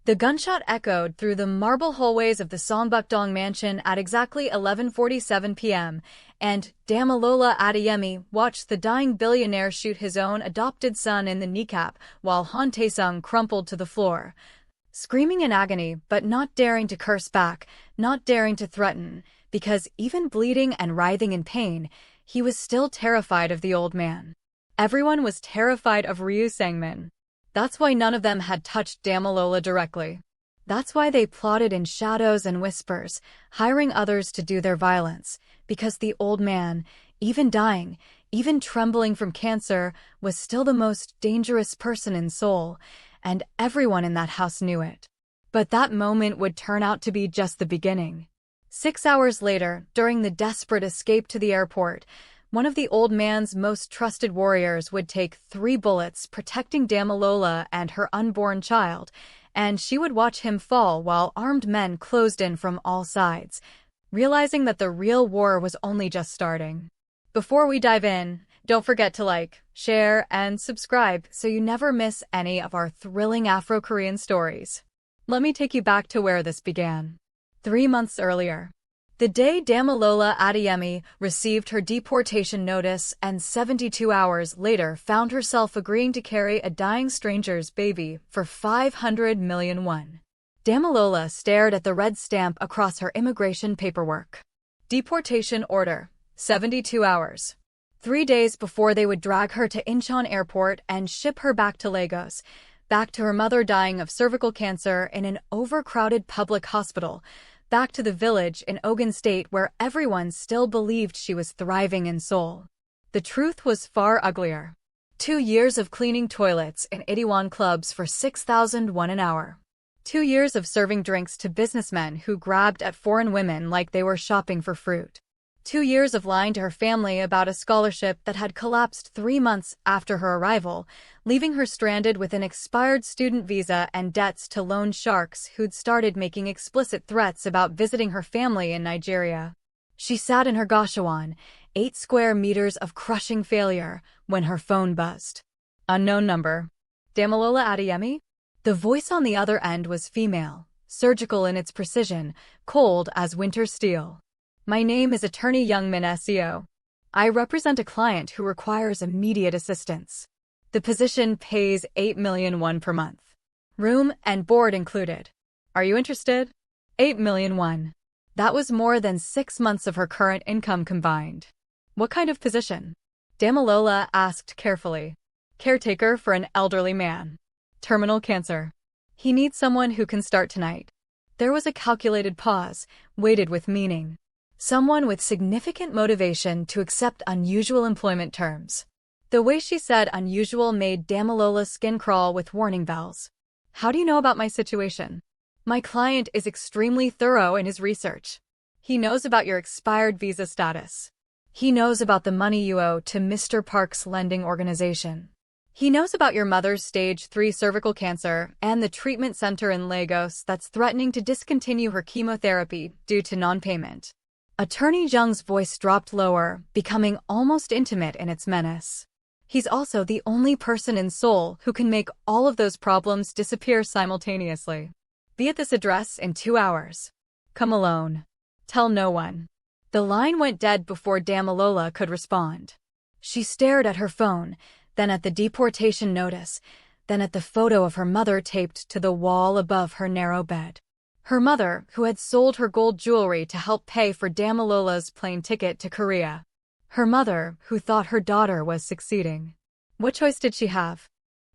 The gunshot echoed through the marble hallways of the Songbukdong mansion at exactly 11:47 p.m., and Damilola Adeyemi watched the dying billionaire shoot his own adopted son in the kneecap while Han Tae-sung crumpled to the floor, screaming in agony but not daring to curse back, not daring to threaten, because even bleeding and writhing in pain, he was still terrified of the old man. Everyone was terrified of Ryu Sang-min. That's why none of them had touched Damilola directly. That's why they plotted in shadows and whispers, hiring others to do their violence, because the old man, even dying, even trembling from cancer, was still the most dangerous person in Seoul, and everyone in that house knew it. But that moment would turn out to be just the beginning. 6 hours later, during the desperate escape to the airport, one of the old man's most trusted warriors would take 3 bullets protecting Damilola and her unborn child, and she would watch him fall while armed men closed in from all sides, realizing that the real war was only just starting. Before we dive in, don't forget to like, share, and subscribe so you never miss any of our thrilling Afro-Korean stories. Let me take you back to where this began. 3 months earlier. The day Damilola Adeyemi received her deportation notice and 72 hours later found herself agreeing to carry a dying stranger's baby for 500 million won. Damilola stared at the red stamp across her immigration paperwork. Deportation order, 72 hours. 3 days before they would drag her to Incheon Airport and ship her back to Lagos, back to her mother dying of cervical cancer in an overcrowded public hospital, back to the village in Ogun State where everyone still believed she was thriving in Seoul. The truth was far uglier. 2 years of cleaning toilets in Itaewon clubs for 6,000 won an hour. 2 years of serving drinks to businessmen who grabbed at foreign women like they were shopping for fruit. 2 years of lying to her family about a scholarship that had collapsed 3 months after her arrival, leaving her stranded with an expired student visa and debts to loan sharks who'd started making explicit threats about visiting her family in Nigeria. She sat in her gashawon, 8 square meters of crushing failure, when her phone buzzed. Unknown number. Damilola Adeyemi? The voice on the other end was female, surgical in its precision, cold as winter steel. My name is Attorney Youngmin SEO. I represent a client who requires immediate assistance. The position pays 8 million won per month. Room and board included. Are you interested? 8 million won. That was more than 6 months of her current income combined. What kind of position? Damilola asked carefully. Caretaker for an elderly man. Terminal cancer. He needs someone who can start tonight. There was a calculated pause, weighted with meaning. Someone with significant motivation to accept unusual employment terms. The way she said unusual made Damilola's skin crawl with warning bells. How do you know about my situation? My client is extremely thorough in his research. He knows about your expired visa status. He knows about the money you owe to Mr. Park's lending organization. He knows about your mother's stage 3 cervical cancer and the treatment center in Lagos that's threatening to discontinue her chemotherapy due to non-payment. Attorney Jung's voice dropped lower, becoming almost intimate in its menace. He's also the only person in Seoul who can make all of those problems disappear simultaneously. Be at this address in 2 hours. Come alone. Tell no one. The line went dead before Damilola could respond. She stared at her phone, then at the deportation notice, then at the photo of her mother taped to the wall above her narrow bed. Her mother, who had sold her gold jewelry to help pay for Damilola's plane ticket to Korea. Her mother, who thought her daughter was succeeding. What choice did she have?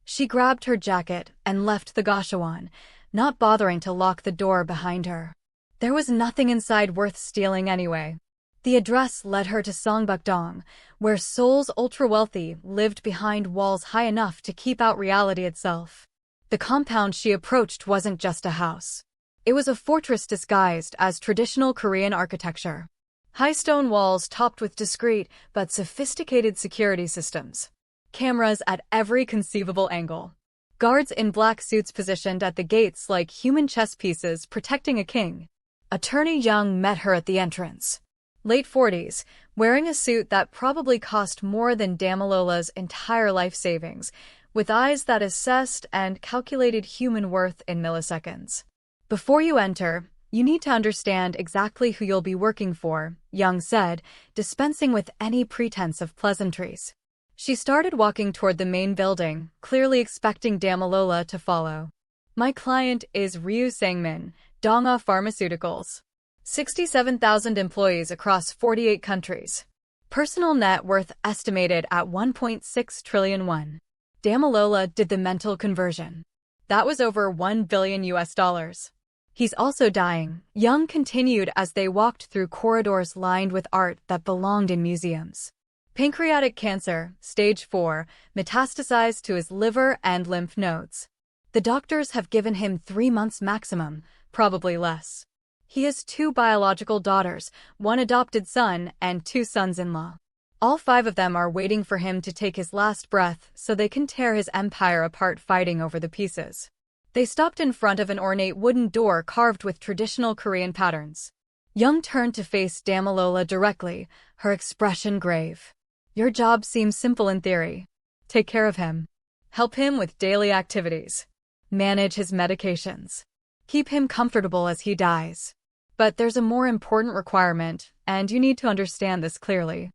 She grabbed her jacket and left the gashawon, not bothering to lock the door behind her. There was nothing inside worth stealing anyway. The address led her to Songbukdong, where Seoul's ultra-wealthy lived behind walls high enough to keep out reality itself. The compound she approached wasn't just a house. It was a fortress disguised as traditional Korean architecture. High stone walls topped with discreet but sophisticated security systems. Cameras at every conceivable angle. Guards in black suits positioned at the gates like human chess pieces protecting a king. Attorney Young met her at the entrance. Late 40s, wearing a suit that probably cost more than Damilola's entire life savings, with eyes that assessed and calculated human worth in milliseconds. Before you enter, you need to understand exactly who you'll be working for, Young said, dispensing with any pretense of pleasantries. She started walking toward the main building, clearly expecting Damilola to follow. My client is Ryu Sang-min, Dongha Pharmaceuticals. 67,000 employees across 48 countries. Personal net worth estimated at 1.6 trillion won. Damilola did the mental conversion. That was over $1 billion. He's also dying, Young continued as they walked through corridors lined with art that belonged in museums. Pancreatic cancer, stage 4, metastasized to his liver and lymph nodes. The doctors have given him 3 months maximum, probably less. He has 2 biological daughters, 1 adopted son, and 2 sons-in-law. All 5 of them are waiting for him to take his last breath so they can tear his empire apart fighting over the pieces. They stopped in front of an ornate wooden door carved with traditional Korean patterns. Young turned to face Damilola directly, her expression grave. Your job seems simple in theory. Take care of him. Help him with daily activities. Manage his medications. Keep him comfortable as he dies. But there's a more important requirement, and you need to understand this clearly.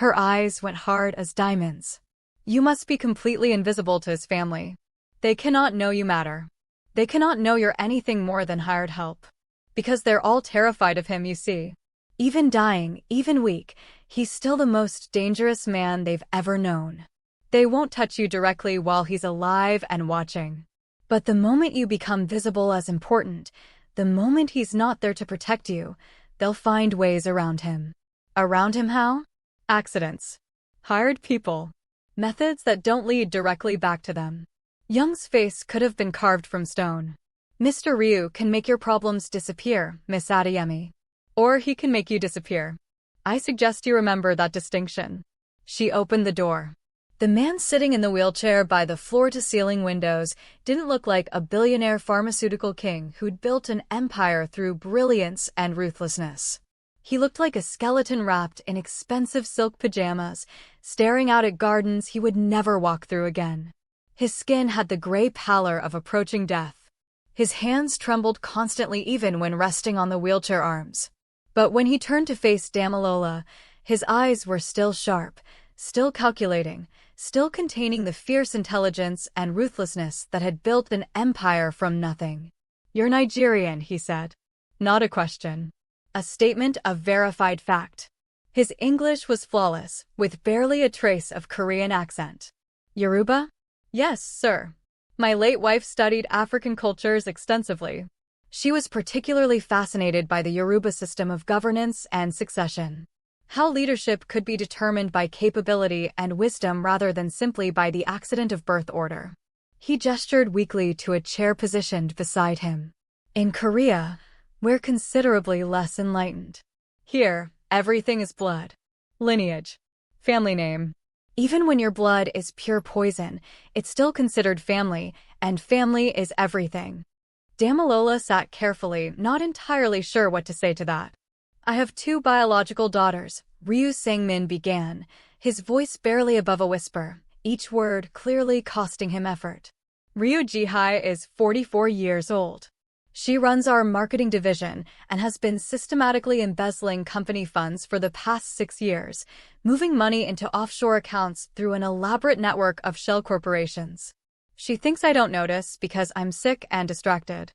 Her eyes went hard as diamonds. You must be completely invisible to his family. They cannot know you matter. They cannot know you're anything more than hired help. Because they're all terrified of him, you see. Even dying, even weak, he's still the most dangerous man they've ever known. They won't touch you directly while he's alive and watching. But the moment you become visible as important, the moment he's not there to protect you, they'll find ways around him. Around him how? Accidents. Hired people. Methods that don't lead directly back to them. Young's face could have been carved from stone. Mr. Ryu can make your problems disappear, Miss Adeyemi. Or he can make you disappear. I suggest you remember that distinction. She opened the door. The man sitting in the wheelchair by the floor-to-ceiling windows didn't look like a billionaire pharmaceutical king who'd built an empire through brilliance and ruthlessness. He looked like a skeleton wrapped in expensive silk pajamas, staring out at gardens he would never walk through again. His skin had the gray pallor of approaching death. His hands trembled constantly even when resting on the wheelchair arms. But when he turned to face Damilola, his eyes were still sharp, still calculating, still containing the fierce intelligence and ruthlessness that had built an empire from nothing. You're Nigerian, he said. Not a question. A statement of verified fact. His English was flawless, with barely a trace of Korean accent. Yoruba? Yes, sir. My late wife studied African cultures extensively. She was particularly fascinated by the Yoruba system of governance and succession. How leadership could be determined by capability and wisdom rather than simply by the accident of birth order. He gestured weakly to a chair positioned beside him. In Korea, we're considerably less enlightened. Here, everything is blood. Lineage. Family name. Even when your blood is pure poison, it's still considered family, and family is everything. Damilola sat carefully, not entirely sure what to say to that. I have 2 biological daughters, Ryu Sang-min began, his voice barely above a whisper, each word clearly costing him effort. Ryu Ji-hai is 44 years old. She runs our marketing division and has been systematically embezzling company funds for the past 6 years, moving money into offshore accounts through an elaborate network of shell corporations. She thinks I don't notice because I'm sick and distracted.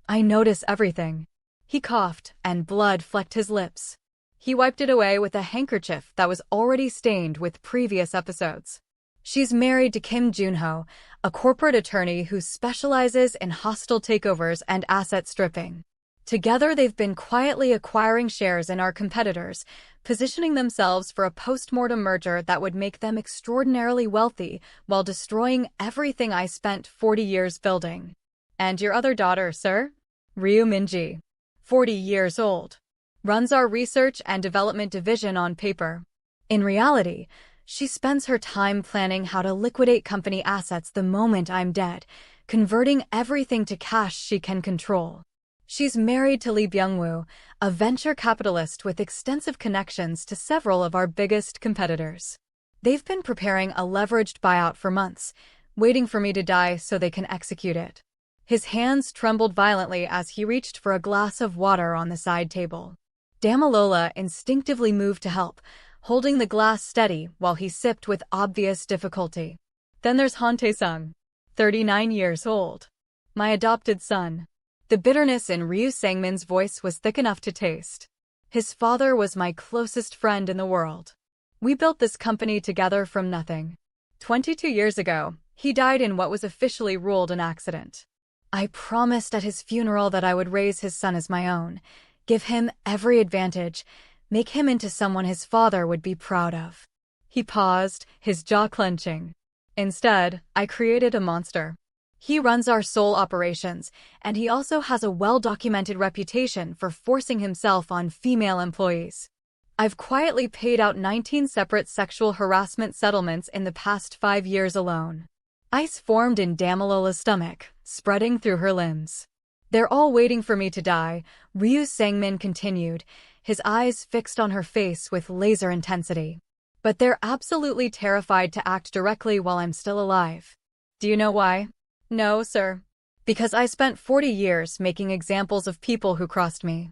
I notice everything. He coughed, and blood flecked his lips. He wiped it away with a handkerchief that was already stained with previous episodes. She's married to Kim Junho, a corporate attorney who specializes in hostile takeovers and asset stripping. Together, they've been quietly acquiring shares in our competitors, positioning themselves for a post-mortem merger that would make them extraordinarily wealthy while destroying everything I spent 40 years building. And your other daughter, sir? Ryu Minji, 40 years old. Runs our research and development division on paper. In reality, she spends her time planning how to liquidate company assets the moment I'm dead, converting everything to cash she can control. She's married to Lee Byung-woo, a venture capitalist with extensive connections to several of our biggest competitors. They've been preparing a leveraged buyout for months, waiting for me to die so they can execute it. His hands trembled violently as he reached for a glass of water on the side table. Damilola instinctively moved to help, holding the glass steady while he sipped with obvious difficulty. Then there's Han Tae-sung, 39 years old. My adopted son. The bitterness in Ryu Sang-min's voice was thick enough to taste. His father was my closest friend in the world. We built this company together from nothing. 22 years ago, he died in what was officially ruled an accident. I promised at his funeral that I would raise his son as my own, give him every advantage, make him into someone his father would be proud of. He paused, his jaw clenching. Instead, I created a monster. He runs our Seoul operations, and he also has a well-documented reputation for forcing himself on female employees. I've quietly paid out 19 separate sexual harassment settlements in the past 5 years alone. Ice formed in Damilola's stomach, spreading through her limbs. They're all waiting for me to die, Ryu Sang-min continued, his eyes fixed on her face with laser intensity. But they're absolutely terrified to act directly while I'm still alive. Do you know why? No, sir. Because I spent 40 years making examples of people who crossed me.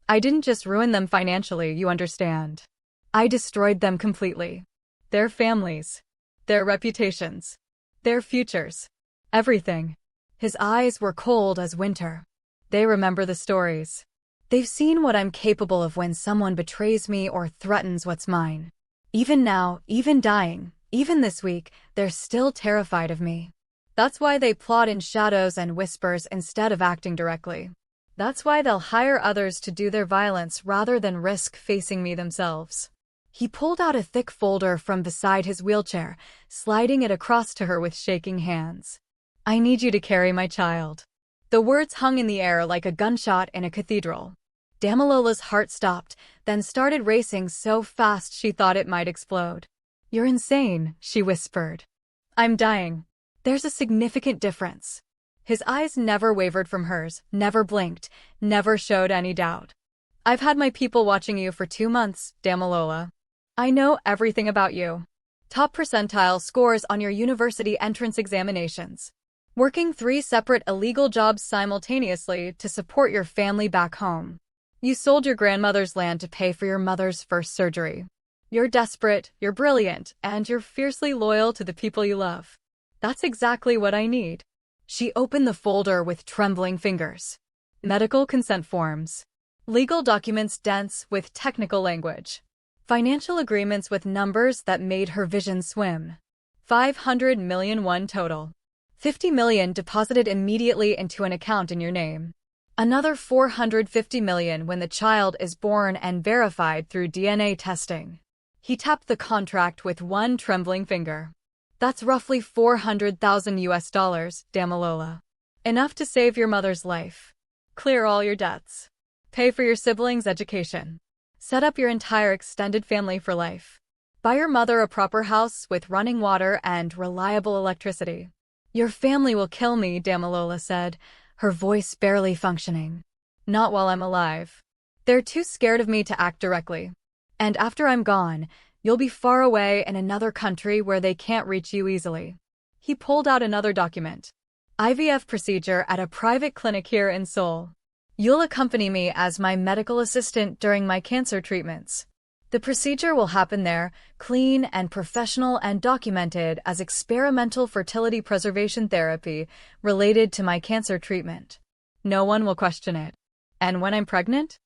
I didn't just ruin them financially, you understand. I destroyed them completely. Their families. Their reputations. Their futures. Everything. His eyes were cold as winter. They remember the stories. They've seen what I'm capable of when someone betrays me or threatens what's mine. Even now, even dying, even this week, they're still terrified of me. That's why they plot in shadows and whispers instead of acting directly. That's why they'll hire others to do their violence rather than risk facing me themselves. He pulled out a thick folder from beside his wheelchair, sliding it across to her with shaking hands. I need you to carry my child. The words hung in the air like a gunshot in a cathedral. Damilola's heart stopped, then started racing so fast she thought it might explode. You're insane, she whispered. I'm dying. There's a significant difference. His eyes never wavered from hers, never blinked, never showed any doubt. I've had my people watching you for 2 months, Damilola. I know everything about you. Top percentile scores on your university entrance examinations. Working 3 separate illegal jobs simultaneously to support your family back home. You sold your grandmother's land to pay for your mother's first surgery. You're desperate, you're brilliant, and you're fiercely loyal to the people you love. That's exactly what I need. She opened the folder with trembling fingers. Medical consent forms. Legal documents dense with technical language. Financial agreements with numbers that made her vision swim. 500 million won total. 50 million deposited immediately into an account in your name. Another 450 million when the child is born and verified through DNA testing. He tapped the contract with one trembling finger. That's roughly 400,000 US dollars, Damilola. Enough to save your mother's life. Clear all your debts. Pay for your siblings' education. Set up your entire extended family for life. Buy your mother a proper house with running water and reliable electricity. Your family will kill me, Damilola said, her voice barely functioning. Not while I'm alive. They're too scared of me to act directly. And after I'm gone, you'll be far away in another country where they can't reach you easily. He pulled out another document. IVF procedure at a private clinic here in Seoul. You'll accompany me as my medical assistant during my cancer treatments. The procedure will happen there, clean and professional and documented as experimental fertility preservation therapy related to my cancer treatment. No one will question it. And when I'm pregnant?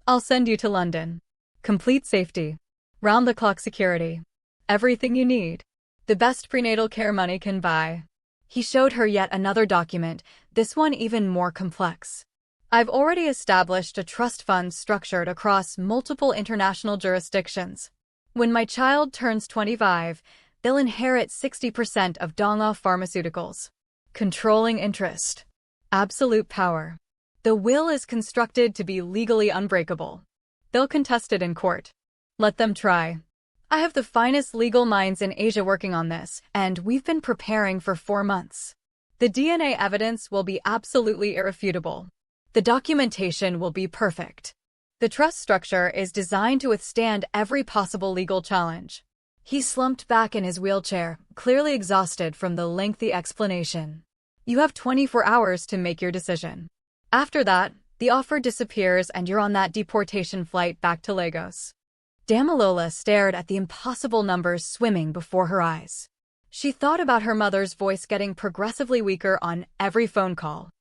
I'll send you to London. Complete safety. Round-the-clock security. Everything you need. The best prenatal care money can buy. He showed her yet another document, this one even more complex. I've already established a trust fund structured across multiple international jurisdictions. When my child turns 25, they'll inherit 60% of Dongha Pharmaceuticals. Controlling interest. Absolute power. The will is constructed to be legally unbreakable. They'll contest it in court. Let them try. I have the finest legal minds in Asia working on this, and we've been preparing for 4 months. The DNA evidence will be absolutely irrefutable. The documentation will be perfect. The trust structure is designed to withstand every possible legal challenge. He slumped back in his wheelchair, clearly exhausted from the lengthy explanation. You have 24 hours to make your decision. After that, the offer disappears and you're on that deportation flight back to Lagos. Damilola stared at the impossible numbers swimming before her eyes. She thought about her mother's voice getting progressively weaker on every phone call.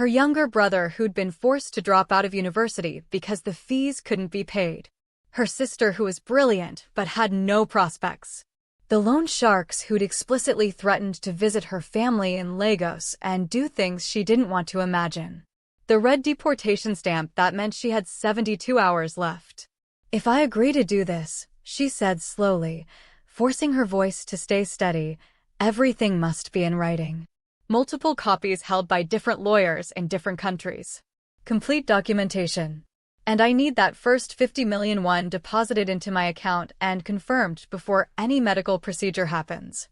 Her younger brother who'd been forced to drop out of university because the fees couldn't be paid. Her sister who was brilliant but had no prospects. The loan sharks who'd explicitly threatened to visit her family in Lagos and do things she didn't want to imagine. The red deportation stamp that meant she had 72 hours left. If I agree to do this, she said slowly, forcing her voice to stay steady, everything must be in writing. Multiple copies held by different lawyers in different countries. Complete documentation. And I need that first 50 million won deposited into my account and confirmed before any medical procedure happens.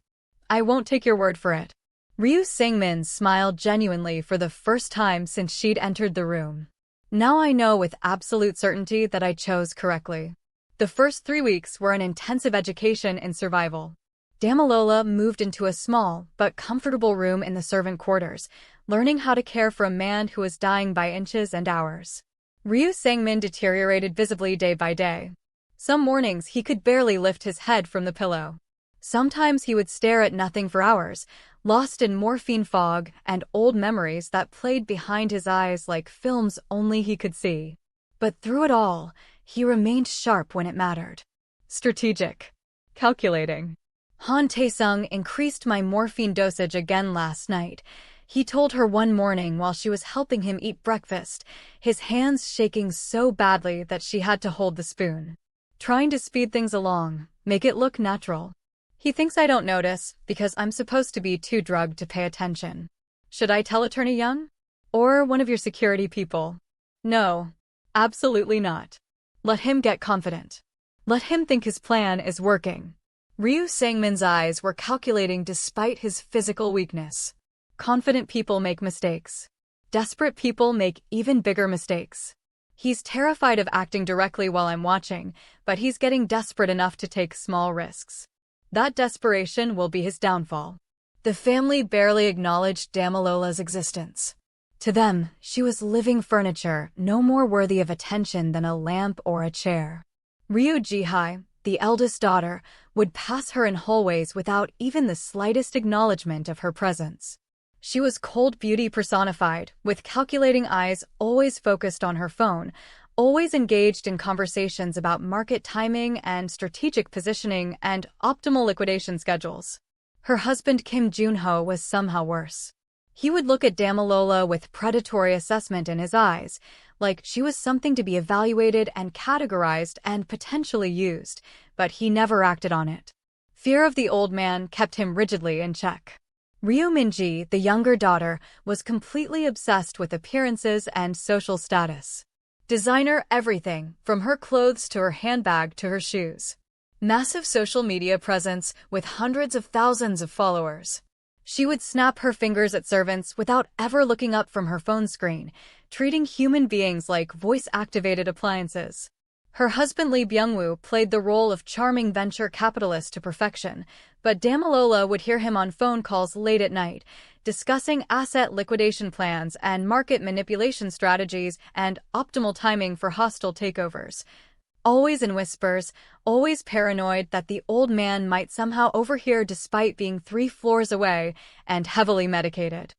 I won't take your word for it. Ryu Sang-min smiled genuinely for the first time since she'd entered the room. Now I know with absolute certainty that I chose correctly. The first 3 weeks were an intensive education in survival. Damilola moved into a small but comfortable room in the servant quarters, learning how to care for a man who was dying by inches and hours. Ryu Sang-min deteriorated visibly day by day. Some mornings he could barely lift his head from the pillow. Sometimes he would stare at nothing for hours, lost in morphine fog and old memories that played behind his eyes like films only he could see. But through it all, he remained sharp when it mattered. Strategic. Calculating. Han Tae-sung increased my morphine dosage again last night. He told her one morning while she was helping him eat breakfast, his hands shaking so badly that she had to hold the spoon. Trying to speed things along, make it look natural. He thinks I don't notice because I'm supposed to be too drugged to pay attention. Should I tell Attorney Young? Or one of your security people? No, absolutely not. Let him get confident. Let him think his plan is working. Ryu Sang-min's eyes were calculating despite his physical weakness. Confident people make mistakes. Desperate people make even bigger mistakes. He's terrified of acting directly while I'm watching, but he's getting desperate enough to take small risks. That desperation will be his downfall. The family barely acknowledged Damilola's existence. To them, she was living furniture, no more worthy of attention than a lamp or a chair. Ryu Ji-hai, the eldest daughter, would pass her in hallways without even the slightest acknowledgement of her presence. She was cold beauty personified, with calculating eyes always focused on her phone, always engaged in conversations about market timing and strategic positioning and optimal liquidation schedules. Her husband Kim Jun-ho was somehow worse. He would look at Damilola with predatory assessment in his eyes, like she was something to be evaluated and categorized and potentially used, but he never acted on it. Fear of the old man kept him rigidly in check. Ryu Minji, the younger daughter, was completely obsessed with appearances and social status. Designer everything, from her clothes to her handbag to her shoes. Massive social media presence with hundreds of thousands of followers. She would snap her fingers at servants without ever looking up from her phone screen, treating human beings like voice-activated appliances. Her husband Lee Byung-woo played the role of charming venture capitalist to perfection, but Damilola would hear him on phone calls late at night, discussing asset liquidation plans and market manipulation strategies and optimal timing for hostile takeovers. Always in whispers, always paranoid that the old man might somehow overhear despite being 3 floors away and heavily medicated.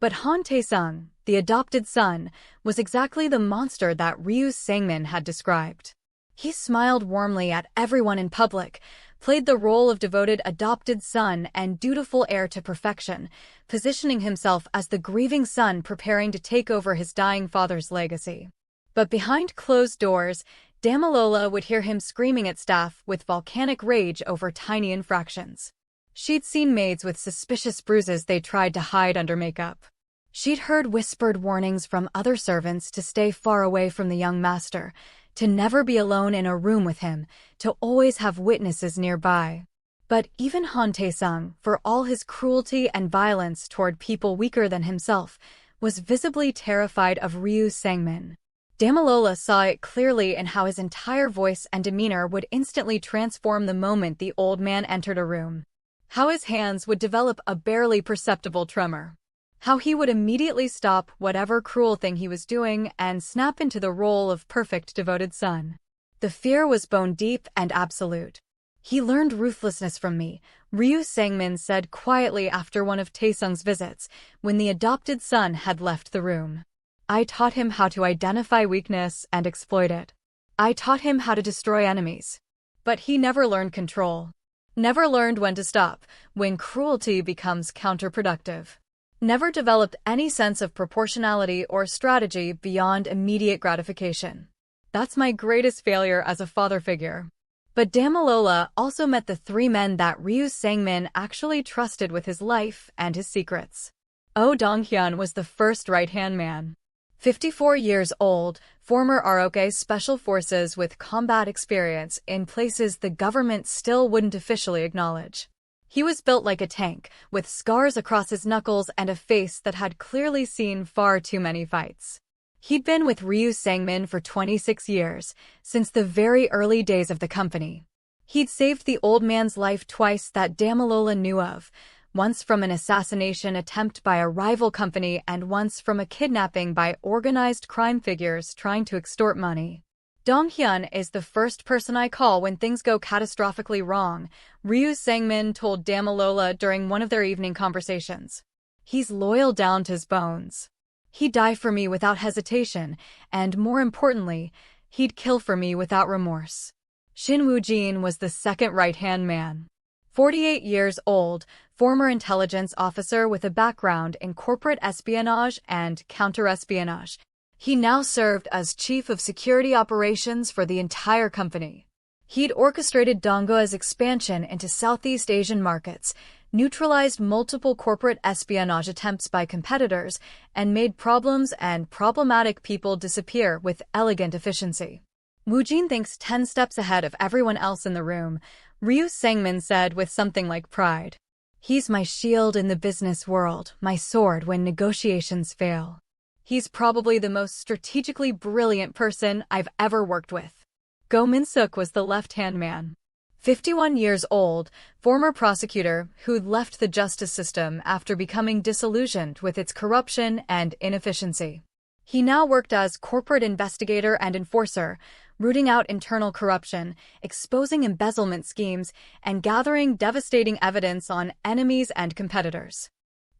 But Han Tae-sung, the adopted son, was exactly the monster that Ryu Sang-min had described. He smiled warmly at everyone in public, played the role of devoted adopted son and dutiful heir to perfection, positioning himself as the grieving son preparing to take over his dying father's legacy. But behind closed doors, Damilola would hear him screaming at staff with volcanic rage over tiny infractions. She'd seen maids with suspicious bruises they tried to hide under makeup. She'd heard whispered warnings from other servants to stay far away from the young master, to never be alone in a room with him, to always have witnesses nearby. But even Han Tae-sung, for all his cruelty and violence toward people weaker than himself, was visibly terrified of Ryu Sang-min. Damilola saw it clearly in how his entire voice and demeanor would instantly transform the moment the old man entered a room. How his hands would develop a barely perceptible tremor. How he would immediately stop whatever cruel thing he was doing and snap into the role of perfect devoted son. The fear was bone-deep and absolute. "He learned ruthlessness from me," Ryu Sang-min said quietly after one of Taesung's visits, when the adopted son had left the room. "I taught him how to identify weakness and exploit it. I taught him how to destroy enemies. But he never learned control. Never learned when to stop, when cruelty becomes counterproductive. Never developed any sense of proportionality or strategy beyond immediate gratification. That's my greatest failure as a father figure." But Damilola also met the three men that Ryu Sang-min actually trusted with his life and his secrets. Oh Dong-hyun was the first right-hand man. 54 years old, former ROK Special Forces with combat experience in places the government still wouldn't officially acknowledge. He was built like a tank, with scars across his knuckles and a face that had clearly seen far too many fights. He'd been with Ryu Sang-min for 26 years, since the very early days of the company. He'd saved the old man's life twice that Damilola knew of, once from an assassination attempt by a rival company and once from a kidnapping by organized crime figures trying to extort money. "Dong-hyun is the first person I call when things go catastrophically wrong," Ryu Sang-min told Damilola during one of their evening conversations. "He's loyal down to his bones. He'd die for me without hesitation, and more importantly, he'd kill for me without remorse." Shin Woo-jin was the second right-hand man. 48 years old, former intelligence officer with a background in corporate espionage and counter-espionage. He now served as chief of security operations for the entire company. He'd orchestrated Donggua's expansion into Southeast Asian markets, neutralized multiple corporate espionage attempts by competitors, and made problems and problematic people disappear with elegant efficiency. "Woo-jin thinks 10 steps ahead of everyone else in the room," Ryu Sang-min said with something like pride. "He's my shield in the business world, my sword when negotiations fail. He's probably the most strategically brilliant person I've ever worked with." Go Min-suk was the left-hand man. 51 years old, former prosecutor who'd left the justice system after becoming disillusioned with its corruption and inefficiency. He now worked as corporate investigator and enforcer, rooting out internal corruption, exposing embezzlement schemes, and gathering devastating evidence on enemies and competitors.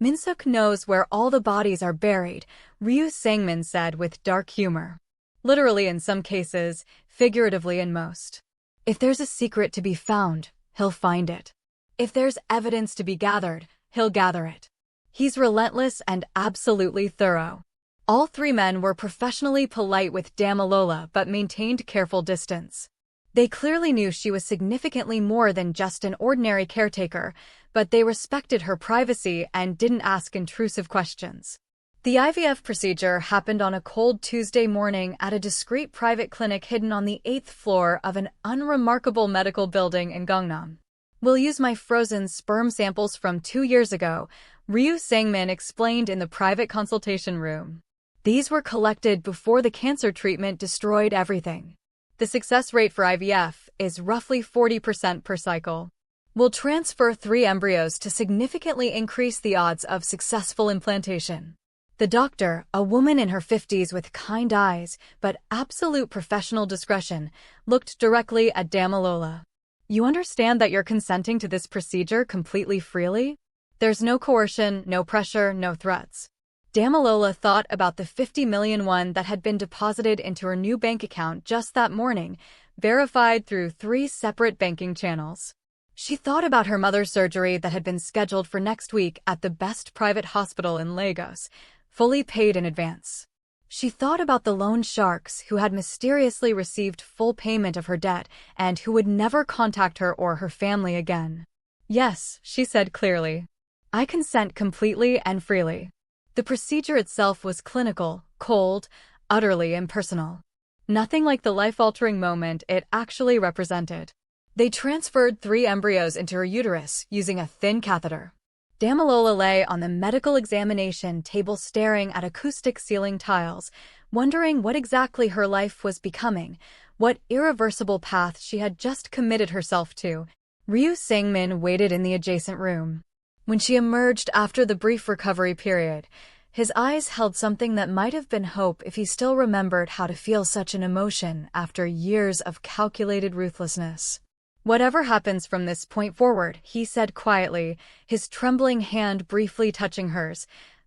"Min-suk knows where all the bodies are buried," Ryu Sang-min said with dark humor. "Literally in some cases, figuratively in most. If there's a secret to be found, he'll find it. If there's evidence to be gathered, he'll gather it. He's relentless and absolutely thorough." All three men were professionally polite with Damilola but maintained careful distance. They clearly knew she was significantly more than just an ordinary caretaker, but they respected her privacy and didn't ask intrusive questions. The IVF procedure happened on a cold Tuesday morning at a discreet private clinic hidden on the 8th floor of an unremarkable medical building in Gangnam. "We'll use my frozen sperm samples from 2 years ago," Ryu Sang-min explained in the private consultation room. "These were collected before the cancer treatment destroyed everything. The success rate for IVF is roughly 40% per cycle. We'll transfer 3 embryos to significantly increase the odds of successful implantation." The doctor, a woman in her 50s with kind eyes but absolute professional discretion, looked directly at Damilola. "You understand that you're consenting to this procedure completely freely? There's no coercion, no pressure, no threats." Damilola thought about the 50 million won that had been deposited into her new bank account just that morning, verified through 3 separate banking channels. She thought about her mother's surgery that had been scheduled for next week at the best private hospital in Lagos, fully paid in advance. She thought about the loan sharks who had mysteriously received full payment of her debt and who would never contact her or her family again. "Yes," she said clearly. "I consent completely and freely." The procedure itself was clinical, cold, utterly impersonal. Nothing like the life-altering moment it actually represented. They transferred 3 embryos into her uterus using a thin catheter. Damilola lay on the medical examination table staring at acoustic ceiling tiles, wondering what exactly her life was becoming, what irreversible path she had just committed herself to. Ryu Sang-min waited in the adjacent room. When she emerged after the brief recovery period, his eyes held something that might have been hope if he still remembered how to feel such an emotion after years of calculated ruthlessness. "Whatever happens from this point forward," he said quietly, his trembling hand briefly touching hers,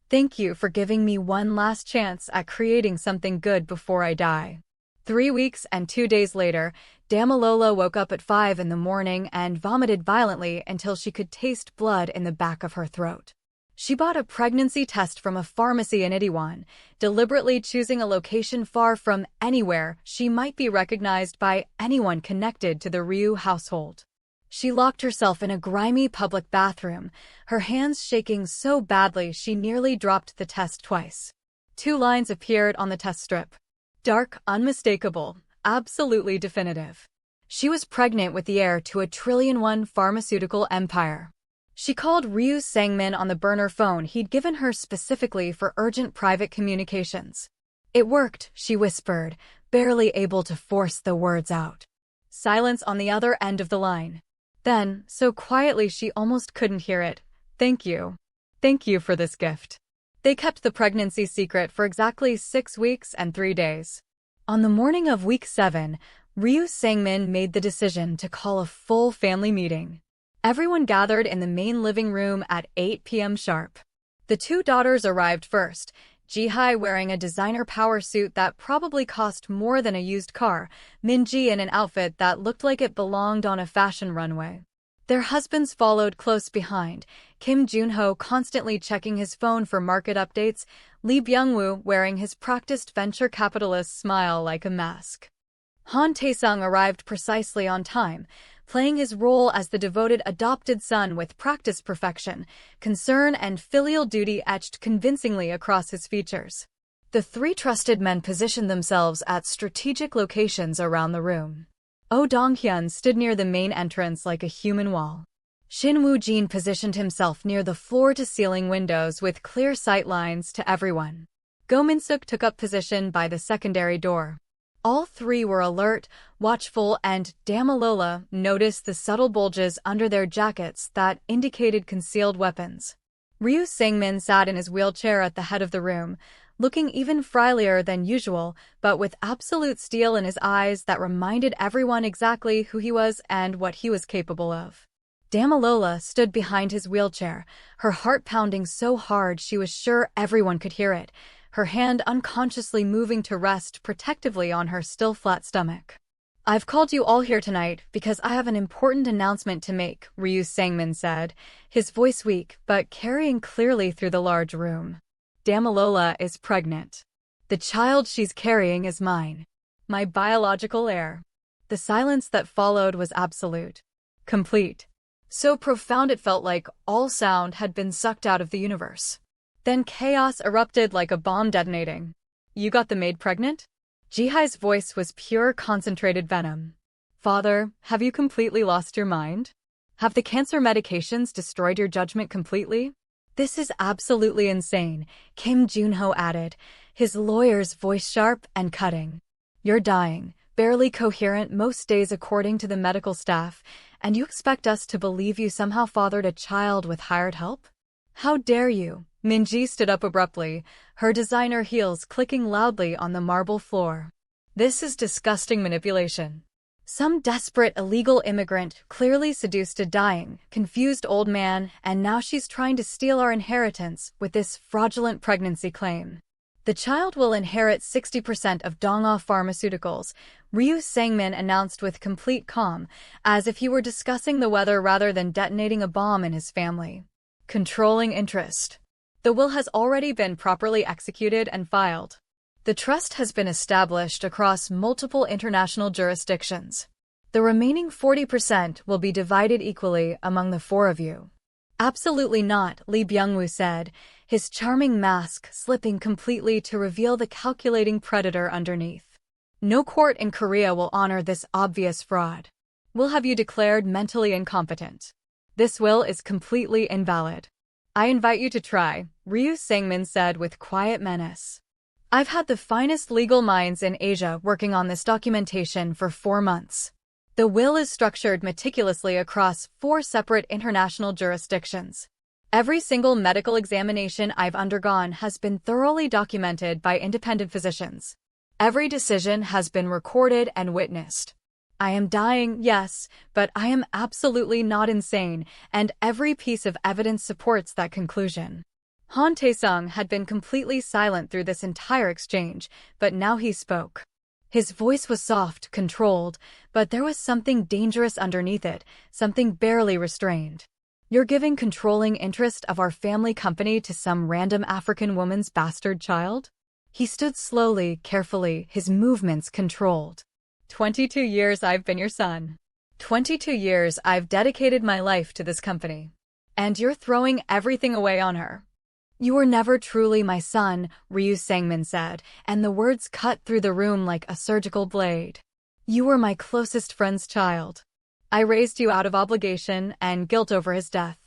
"thank you for giving me one last chance at creating something good before I die." 3 weeks and 2 days later, Damilola woke up at 5 in the morning and vomited violently until she could taste blood in the back of her throat. She bought a pregnancy test from a pharmacy in Itaewon, deliberately choosing a location far from anywhere she might be recognized by anyone connected to the Ryu household. She locked herself in a grimy public bathroom, her hands shaking so badly she nearly dropped the test twice. 2 lines appeared on the test strip. Dark, unmistakable, absolutely definitive. She was pregnant with the heir to a trillion-won pharmaceutical empire. She called Ryu Sang-min on the burner phone he'd given her specifically for urgent private communications. "It worked," she whispered, barely able to force the words out. Silence on the other end of the line. Then, so quietly she almost couldn't hear it, "Thank you. Thank you for this gift." They kept the pregnancy secret for exactly 6 weeks and 3 days. On the morning of week 7, Ryu Sang-min made the decision to call a full family meeting. Everyone gathered in the main living room at 8 p.m. sharp. The 2 daughters arrived first, Ji-hye wearing a designer power suit that probably cost more than a used car, Min-ji in an outfit that looked like it belonged on a fashion runway. Their husbands followed close behind, Kim Jun-ho constantly checking his phone for market updates, Lee Byung-woo wearing his practiced venture capitalist smile like a mask. Han Tae-sung arrived precisely on time, playing his role as the devoted adopted son with practiced perfection, concern and filial duty etched convincingly across his features. The 3 trusted men positioned themselves at strategic locations around the room. Oh Dong-hyun stood near the main entrance like a human wall. Shin Woo-jin positioned himself near the floor-to-ceiling windows with clear sight lines to everyone. Go Min-suk took up position by the secondary door. All 3 were alert, watchful, and Damilola noticed the subtle bulges under their jackets that indicated concealed weapons. Ryu Sang-min sat in his wheelchair at the head of the room, looking even frilier than usual, but with absolute steel in his eyes that reminded everyone exactly who he was and what he was capable of. Damilola stood behind his wheelchair, her heart pounding so hard she was sure everyone could hear it, her hand unconsciously moving to rest protectively on her still flat stomach. "I've called you all here tonight because I have an important announcement to make," Ryu Sang-min said, his voice weak but carrying clearly through the large room. "Damilola is pregnant. The child she's carrying is mine. My biological heir." The silence that followed was absolute. Complete. So profound it felt like all sound had been sucked out of the universe. Then chaos erupted like a bomb detonating. "You got the maid pregnant?" Ji-hye's voice was pure concentrated venom. "Father, have you completely lost your mind? Have the cancer medications destroyed your judgment completely?" "This is absolutely insane," Kim Jun-ho added, his lawyer's voice sharp and cutting. "You're dying, barely coherent most days according to the medical staff, and you expect us to believe you somehow fathered a child with hired help? How dare you?" Min-ji stood up abruptly, her designer heels clicking loudly on the marble floor. "This is disgusting manipulation. Some desperate illegal immigrant clearly seduced a dying, confused old man, and now she's trying to steal our inheritance with this fraudulent pregnancy claim. The child will inherit 60% of Dongha Pharmaceuticals," Ryu Sang-min announced with complete calm, as if he were discussing the weather rather than detonating a bomb in his family. "Controlling interest. The will has already been properly executed and filed. The trust has been established across multiple international jurisdictions. The remaining 40% will be divided equally among the 4 of you." "Absolutely not," Lee Byung-woo said, his charming mask slipping completely to reveal the calculating predator underneath. "No court in Korea will honor this obvious fraud. We'll have you declared mentally incompetent. This will is completely invalid." I invite you to try, Ryu Sang-min said with quiet menace. I've had the finest legal minds in Asia working on this documentation for 4 months. The will is structured meticulously across 4 separate international jurisdictions. Every single medical examination I've undergone has been thoroughly documented by independent physicians. Every decision has been recorded and witnessed. I am dying, yes, but I am absolutely not insane, and every piece of evidence supports that conclusion. Han Tae-sung had been completely silent through this entire exchange, but now he spoke. His voice was soft, controlled, but there was something dangerous underneath it, something barely restrained. You're giving controlling interest of our family company to some random African woman's bastard child? He stood slowly, carefully, his movements controlled. 22 years I've been your son. 22 years I've dedicated my life to this company. And you're throwing everything away on her. You were never truly my son, Ryu Sang-min said, and the words cut through the room like a surgical blade. You were my closest friend's child. I raised you out of obligation and guilt over his death.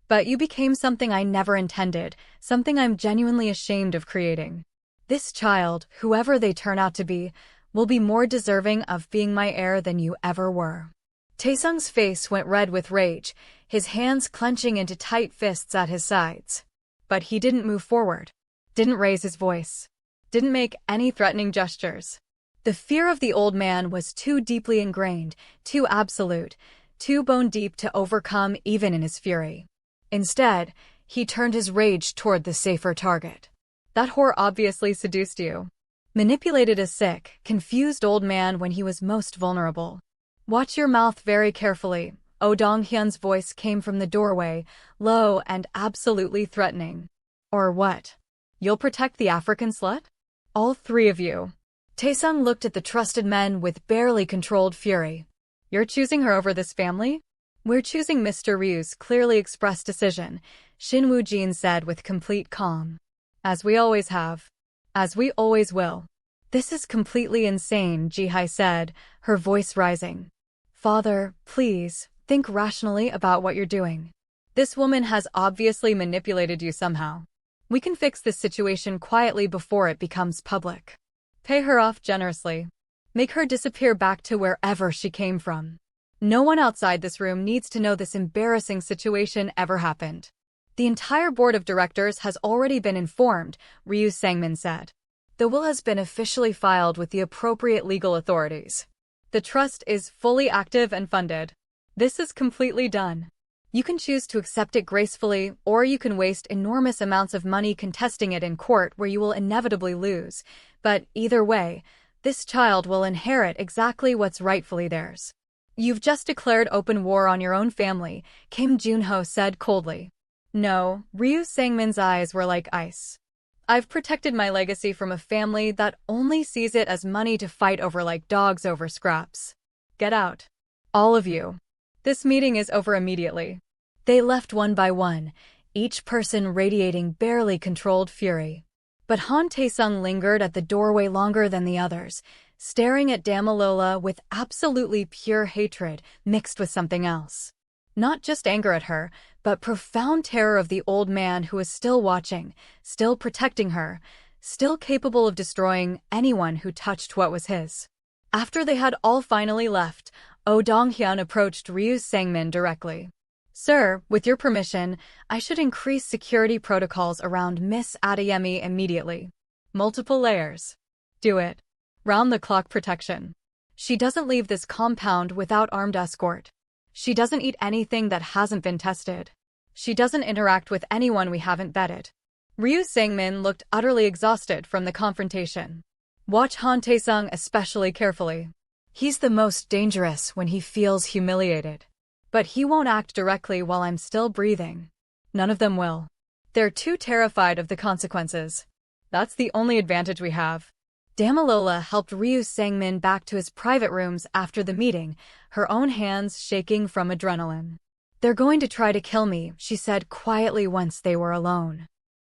But you became something I never intended, something I'm genuinely ashamed of creating. This child, whoever they turn out to be, will be more deserving of being my heir than you ever were. Taesung's face went red with rage, his hands clenching into tight fists at his sides. But he didn't move forward, didn't raise his voice, didn't make any threatening gestures. The fear of the old man was too deeply ingrained, too absolute, too bone-deep to overcome even in his fury. Instead, he turned his rage toward the safer target. That whore obviously seduced you. Manipulated a sick, confused old man when he was most vulnerable. Watch your mouth very carefully. Oh Dong-hyun's voice came from the doorway, low and absolutely threatening. Or what? You'll protect the African slut? All 3 of you. Taesung looked at the trusted men with barely controlled fury. You're choosing her over this family? We're choosing Mr. Ryu's clearly expressed decision, Shin Woo-jin said with complete calm. As we always have. As we always will. This is completely insane, Ji-hai said, her voice rising. Father, please, think rationally about what you're doing. This woman has obviously manipulated you somehow. We can fix this situation quietly before it becomes public. Pay her off generously. Make her disappear back to wherever she came from. No one outside this room needs to know this embarrassing situation ever happened. The entire board of directors has already been informed, Ryu Sang-min said. The will has been officially filed with the appropriate legal authorities. The trust is fully active and funded. This is completely done. You can choose to accept it gracefully, or you can waste enormous amounts of money contesting it in court where you will inevitably lose. But either way, this child will inherit exactly what's rightfully theirs. You've just declared open war on your own family, Kim Junho said coldly. No, Ryu Sang-min's eyes were like ice. I've protected my legacy from a family that only sees it as money to fight over like dogs over scraps. Get out. All of you. This meeting is over immediately. They left one by one, each person radiating barely controlled fury. But Han Tae-sung lingered at the doorway longer than the others, staring at Damilola with absolutely pure hatred mixed with something else. Not just anger at her, but profound terror of the old man who was still watching, still protecting her, still capable of destroying anyone who touched what was his. After they had all finally left, Oh Dong-hyun approached Ryu Sang-min directly. Sir, with your permission, I should increase security protocols around Miss Adeyemi immediately. Multiple layers. Do it. Round-the-clock protection. She doesn't leave this compound without armed escort. She doesn't eat anything that hasn't been tested. She doesn't interact with anyone we haven't vetted. Ryu Sang-min looked utterly exhausted from the confrontation. Watch Han Tae-sung especially carefully. He's the most dangerous when he feels humiliated. But he won't act directly while I'm still breathing. None of them will. They're too terrified of the consequences. That's the only advantage we have. Damilola helped Ryu Sang-min back to his private rooms after the meeting, her own hands shaking from adrenaline. They're going to try to kill me, she said quietly once they were alone.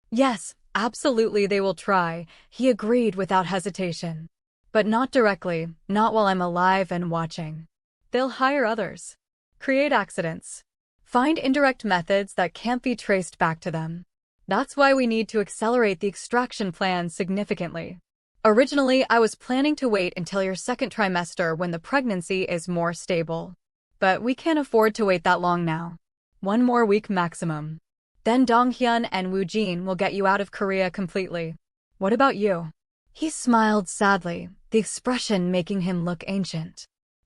Yes, absolutely they will try, he agreed without hesitation. But not directly, not while I'm alive and watching. They'll hire others. Create accidents. Find indirect methods that can't be traced back to them. That's why we need to accelerate the extraction plan significantly. Originally, I was planning to wait until your second trimester when the pregnancy is more stable. But we can't afford to wait that long now. 1 more week maximum. Then Donghyun and Woojin will get you out of Korea completely. What about you? He smiled sadly, the expression making him look ancient.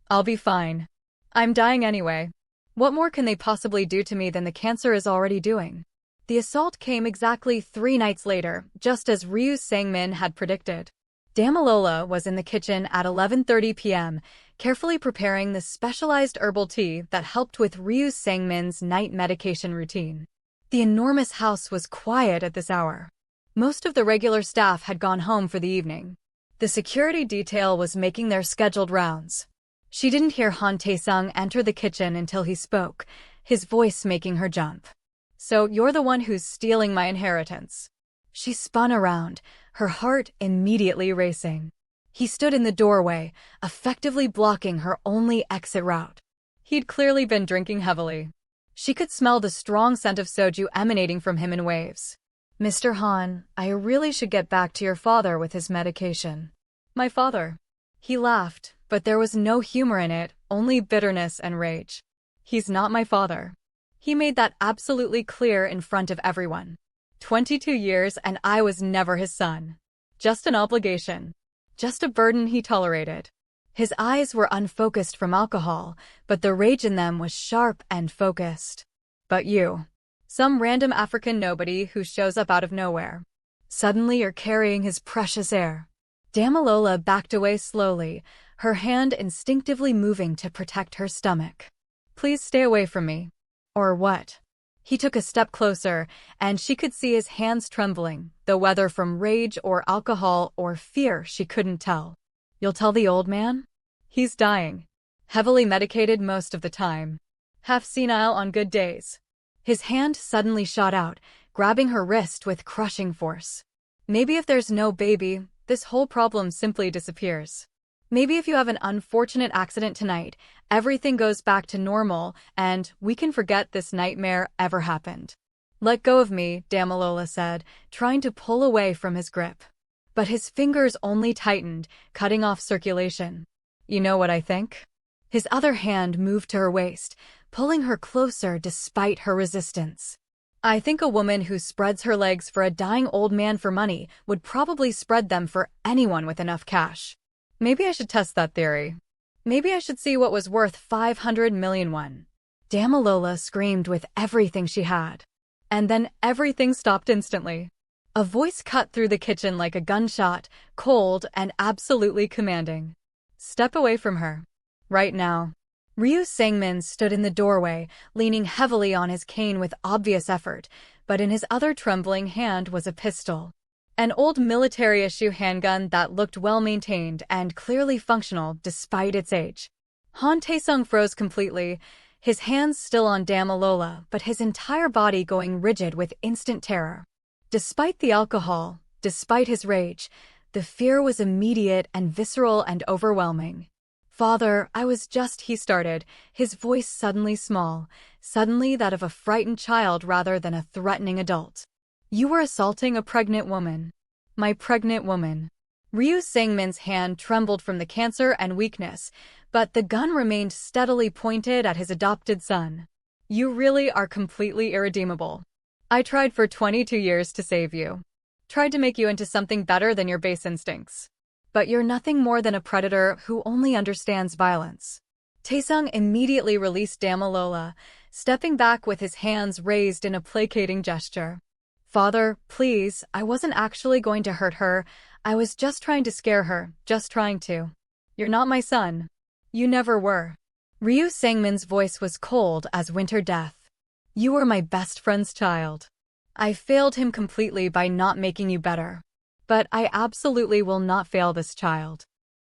I'll be fine. I'm dying anyway. What more can they possibly do to me than the cancer is already doing? The assault came exactly 3 nights later, just as Ryu Sang-min had predicted. Damilola was in the kitchen at 11:30 p.m., carefully preparing the specialized herbal tea that helped with Ryu Sang-min's night medication routine. The enormous house was quiet at this hour. Most of the regular staff had gone home for the evening. The security detail was making their scheduled rounds. She didn't hear Han Tae-sung enter the kitchen until he spoke, his voice making her jump. So you're the one who's stealing my inheritance. She spun around, her heart immediately racing. He stood in the doorway, effectively blocking her only exit route. He'd clearly been drinking heavily. She could smell the strong scent of soju emanating from him in waves. Mr. Han, I really should get back to your father with his medication. My father. He laughed, but there was no humor in it, only bitterness and rage. He's not my father. He made that absolutely clear in front of everyone. 22 years and I was never his son. Just an obligation. Just a burden he tolerated. His eyes were unfocused from alcohol, but the rage in them was sharp and focused. But you. Some random African nobody who shows up out of nowhere. Suddenly you're carrying his precious heir. Damilola backed away slowly, her hand instinctively moving to protect her stomach. Please stay away from me. Or what? He took a step closer, and she could see his hands trembling, though whether from rage or alcohol or fear she couldn't tell. You'll tell the old man? He's dying. Heavily medicated most of the time. Half senile on good days. His hand suddenly shot out, grabbing her wrist with crushing force. Maybe if there's no baby, this whole problem simply disappears. Maybe if you have an unfortunate accident tonight, everything goes back to normal, and we can forget this nightmare ever happened. Let go of me, Damilola said, trying to pull away from his grip. But his fingers only tightened, cutting off circulation. You know what I think? His other hand moved to her waist, pulling her closer despite her resistance. I think a woman who spreads her legs for a dying old man for money would probably spread them for anyone with enough cash. Maybe I should test that theory. Maybe I should see what was worth 500 million won. Damilola screamed with everything she had. And then everything stopped instantly. A voice cut through the kitchen like a gunshot, cold and absolutely commanding. Step away from her. Right now. Ryu Sang-min stood in the doorway, leaning heavily on his cane with obvious effort, but in his other trembling hand was a pistol. An old military-issue handgun that looked well-maintained and clearly functional despite its age. Han Tae-sung froze completely, his hands still on Damilola, but his entire body going rigid with instant terror. Despite the alcohol, despite his rage, the fear was immediate and visceral and overwhelming. Father, I was just, he started, his voice suddenly small, suddenly that of a frightened child rather than a threatening adult. You were assaulting a pregnant woman. My pregnant woman. Ryu Sang-min's hand trembled from the cancer and weakness, but the gun remained steadily pointed at his adopted son. You really are completely irredeemable. I tried for 22 years to save you. Tried to make you into something better than your base instincts. But you're nothing more than a predator who only understands violence. Tae-sung immediately released Damilola, stepping back with his hands raised in a placating gesture. Father, please, I wasn't actually going to hurt her. I was just trying to scare her, just trying to. You're not my son. You never were. Ryu Sang-min's voice was cold as winter death. You were my best friend's child. I failed him completely by not making you better. But I absolutely will not fail this child.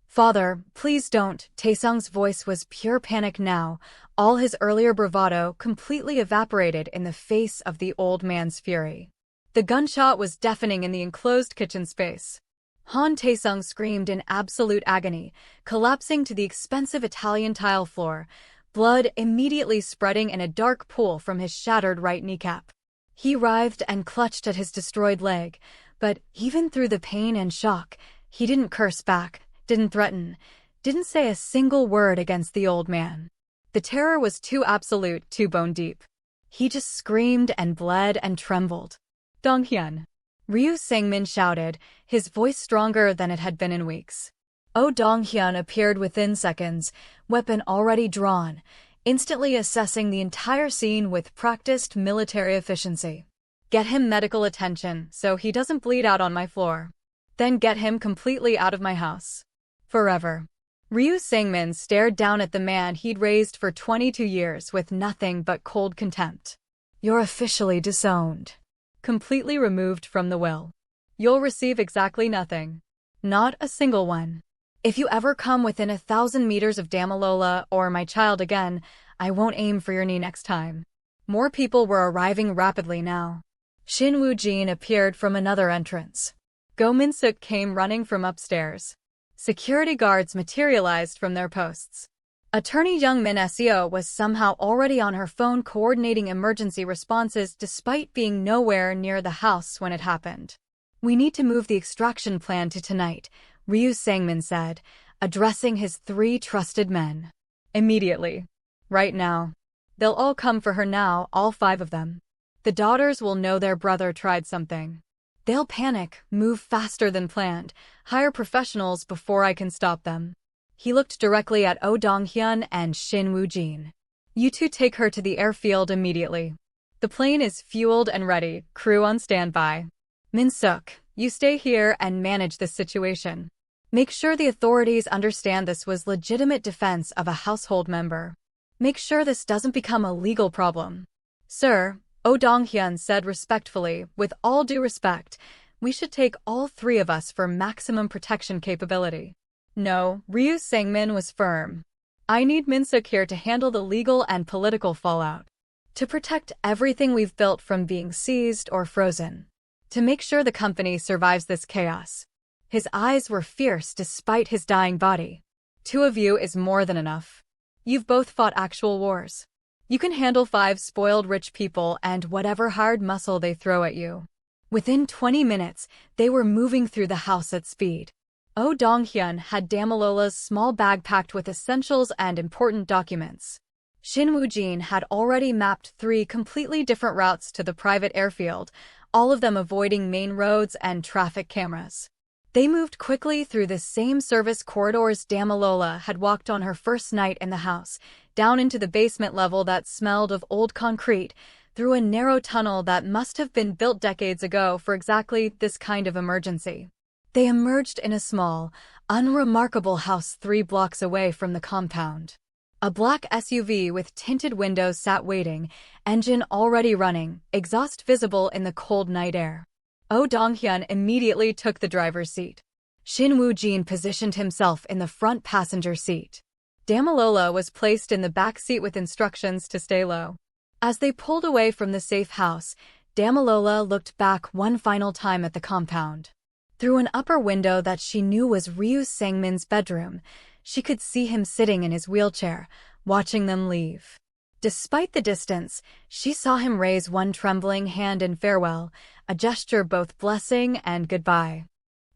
Father, please don't. Tae-sung's voice was pure panic now, all his earlier bravado completely evaporated in the face of the old man's fury. The gunshot was deafening in the enclosed kitchen space. Han Tae-sung screamed in absolute agony, collapsing to the expensive Italian tile floor, blood immediately spreading in a dark pool from his shattered right kneecap. He writhed and clutched at his destroyed leg, but even through the pain and shock, he didn't curse back, didn't threaten, didn't say a single word against the old man. The terror was too absolute, too bone-deep. He just screamed and bled and trembled. "Donghyun!" Ryu Sang-min shouted, his voice stronger than it had been in weeks. Donghyun appeared within seconds, weapon already drawn, instantly assessing the entire scene with practiced military efficiency. "Get him medical attention so he doesn't bleed out on my floor. Then get him completely out of my house. Forever." Ryu Sang-min stared down at the man he'd raised for 22 years with nothing but cold contempt. "You're officially disowned. Completely removed from the will. You'll receive exactly nothing. Not a single one. If you ever come within 1,000 meters of Damilola or my child again, I won't aim for your knee next time." More people were arriving rapidly now. Shin Woo-jin appeared from another entrance. Go Min-suk came running from upstairs. Security guards materialized from their posts. Attorney Young Min Seo was somehow already on her phone coordinating emergency responses despite being nowhere near the house when it happened. "We need to move the extraction plan to tonight," Ryu Sang-min said, addressing his 3 trusted men. "Immediately. Right now. They'll all come for her now, all 5 of them. The daughters will know their brother tried something. They'll panic, move faster than planned, hire professionals before I can stop them." He looked directly at Donghyun and Shin Woo-jin. "You two take her to the airfield immediately. The plane is fueled and ready, crew on standby. Min-suk, you stay here and manage this situation. Make sure the authorities understand this was legitimate defense of a household member. Make sure this doesn't become a legal problem." "Sir," Donghyun said respectfully, "with all due respect, we should take all 3 of us for maximum protection capability." "No," Ryu Sang-min was firm. "I need Min-suk here to handle the legal and political fallout. To protect everything we've built from being seized or frozen. To make sure the company survives this chaos." His eyes were fierce despite his dying body. "2 of you is more than enough. You've both fought actual wars. You can handle 5 spoiled rich people and whatever hard muscle they throw at you." Within 20 minutes, they were moving through the house at speed. Donghyun had Damilola's small bag packed with essentials and important documents. Shin Woo-jin had already mapped 3 completely different routes to the private airfield, all of them avoiding main roads and traffic cameras. They moved quickly through the same service corridors Damilola had walked on her first night in the house, down into the basement level that smelled of old concrete, through a narrow tunnel that must have been built decades ago for exactly this kind of emergency. They emerged in a small, unremarkable house 3 blocks away from the compound. A black SUV with tinted windows sat waiting, engine already running, exhaust visible in the cold night air. Donghyun immediately took the driver's seat. Shin Woo-jin positioned himself in the front passenger seat. Damilola was placed in the back seat with instructions to stay low. As they pulled away from the safe house, Damilola looked back one final time at the compound. Through an upper window that she knew was Ryu Sang-min's bedroom, she could see him sitting in his wheelchair, watching them leave. Despite the distance, she saw him raise one trembling hand in farewell, a gesture both blessing and goodbye.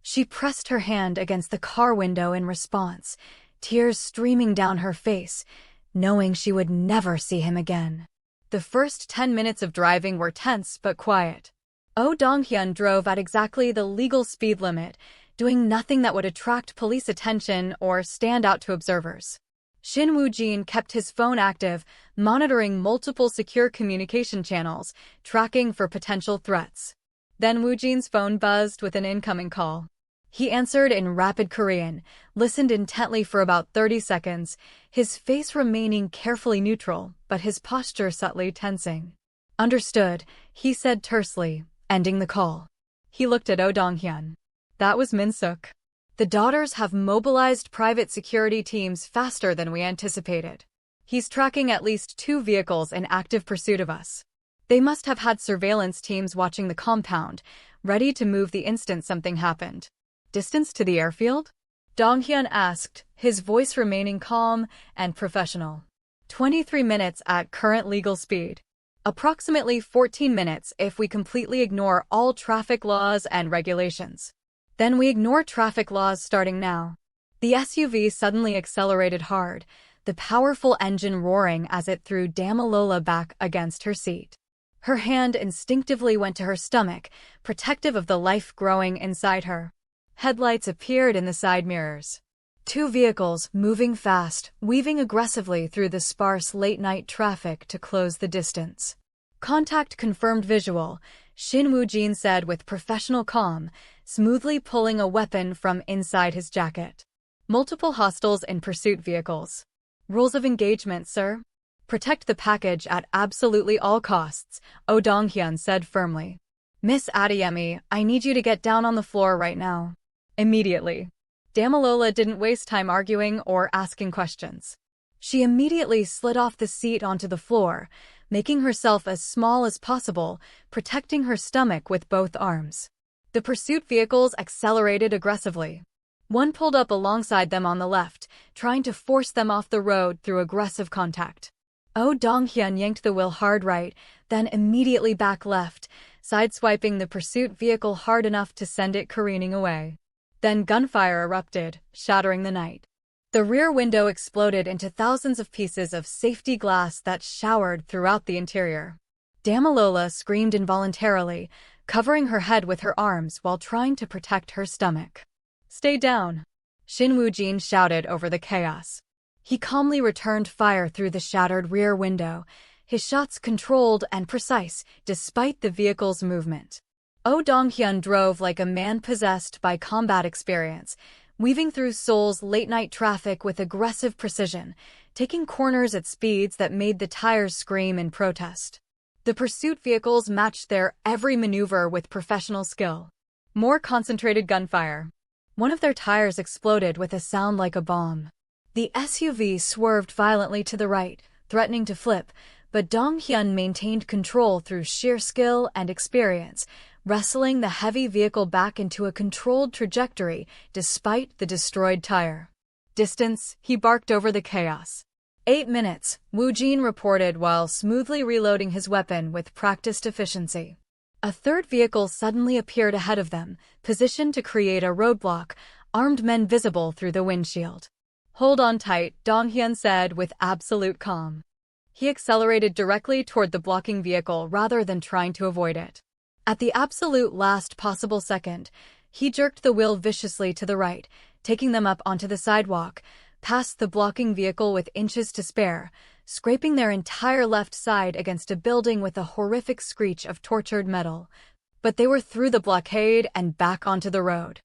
She pressed her hand against the car window in response, tears streaming down her face, knowing she would never see him again. The first 10 minutes of driving were tense but quiet. Donghyun drove at exactly the legal speed limit, doing nothing that would attract police attention or stand out to observers. Shin Woo-jin kept his phone active, monitoring multiple secure communication channels, tracking for potential threats. Then Woo-jin's phone buzzed with an incoming call. He answered in rapid Korean, listened intently for about 30 seconds, his face remaining carefully neutral, but his posture subtly tensing. "Understood," he said tersely, ending the call. He looked at Donghyun. "That was Min-suk. The daughters have mobilized private security teams faster than we anticipated. He's tracking at least 2 vehicles in active pursuit of us. They must have had surveillance teams watching the compound, ready to move the instant something happened." "Distance to the airfield?" Donghyun asked, his voice remaining calm and professional. 23 minutes at current legal speed. Approximately 14 minutes if we completely ignore all traffic laws and regulations. Then we ignore traffic laws starting now. The SUV suddenly accelerated hard, the powerful engine roaring as it threw Damilola back against her seat. Her hand instinctively went to her stomach, protective of the life growing inside her. Headlights appeared in the side mirrors. Two vehicles, moving fast, weaving aggressively through the sparse late-night traffic to close the distance. Contact confirmed visual, Shin Woo-jin said with professional calm, smoothly pulling a weapon from inside his jacket. Multiple hostiles in pursuit vehicles. Rules of engagement, sir? Protect the package at absolutely all costs, Oh Dong-hyun said firmly. Miss Adeyemi, I need you to get down on the floor right now. Immediately. Damilola didn't waste time arguing or asking questions. She immediately slid off the seat onto the floor, making herself as small as possible, protecting her stomach with both arms. The pursuit vehicles accelerated aggressively. One pulled up alongside them on the left, trying to force them off the road through aggressive contact. Oh Dong-hyun yanked the wheel hard right, then immediately back left, sideswiping the pursuit vehicle hard enough to send it careening away. Then gunfire erupted, shattering the night. The rear window exploded into thousands of pieces of safety glass that showered throughout the interior. Damilola screamed involuntarily, covering her head with her arms while trying to protect her stomach. Stay down, Shin Woo-jin shouted over the chaos. He calmly returned fire through the shattered rear window, his shots controlled and precise despite the vehicle's movement. Oh Dong-hyun drove like a man possessed by combat experience, weaving through Seoul's late-night traffic with aggressive precision, taking corners at speeds that made the tires scream in protest. The pursuit vehicles matched their every maneuver with professional skill. More concentrated gunfire. One of their tires exploded with a sound like a bomb. The SUV swerved violently to the right, threatening to flip, but Dong-hyun maintained control through sheer skill and experience, wrestling the heavy vehicle back into a controlled trajectory despite the destroyed tire. Distance, he barked over the chaos. 8 minutes, Woo-jin reported while smoothly reloading his weapon with practiced efficiency. A third vehicle suddenly appeared ahead of them, positioned to create a roadblock, armed men visible through the windshield. Hold on tight, Dong-hyun said with absolute calm. He accelerated directly toward the blocking vehicle rather than trying to avoid it. At the absolute last possible second, he jerked the wheel viciously to the right, taking them up onto the sidewalk, past the blocking vehicle with inches to spare, scraping their entire left side against a building with a horrific screech of tortured metal. But they were through the blockade and back onto the road.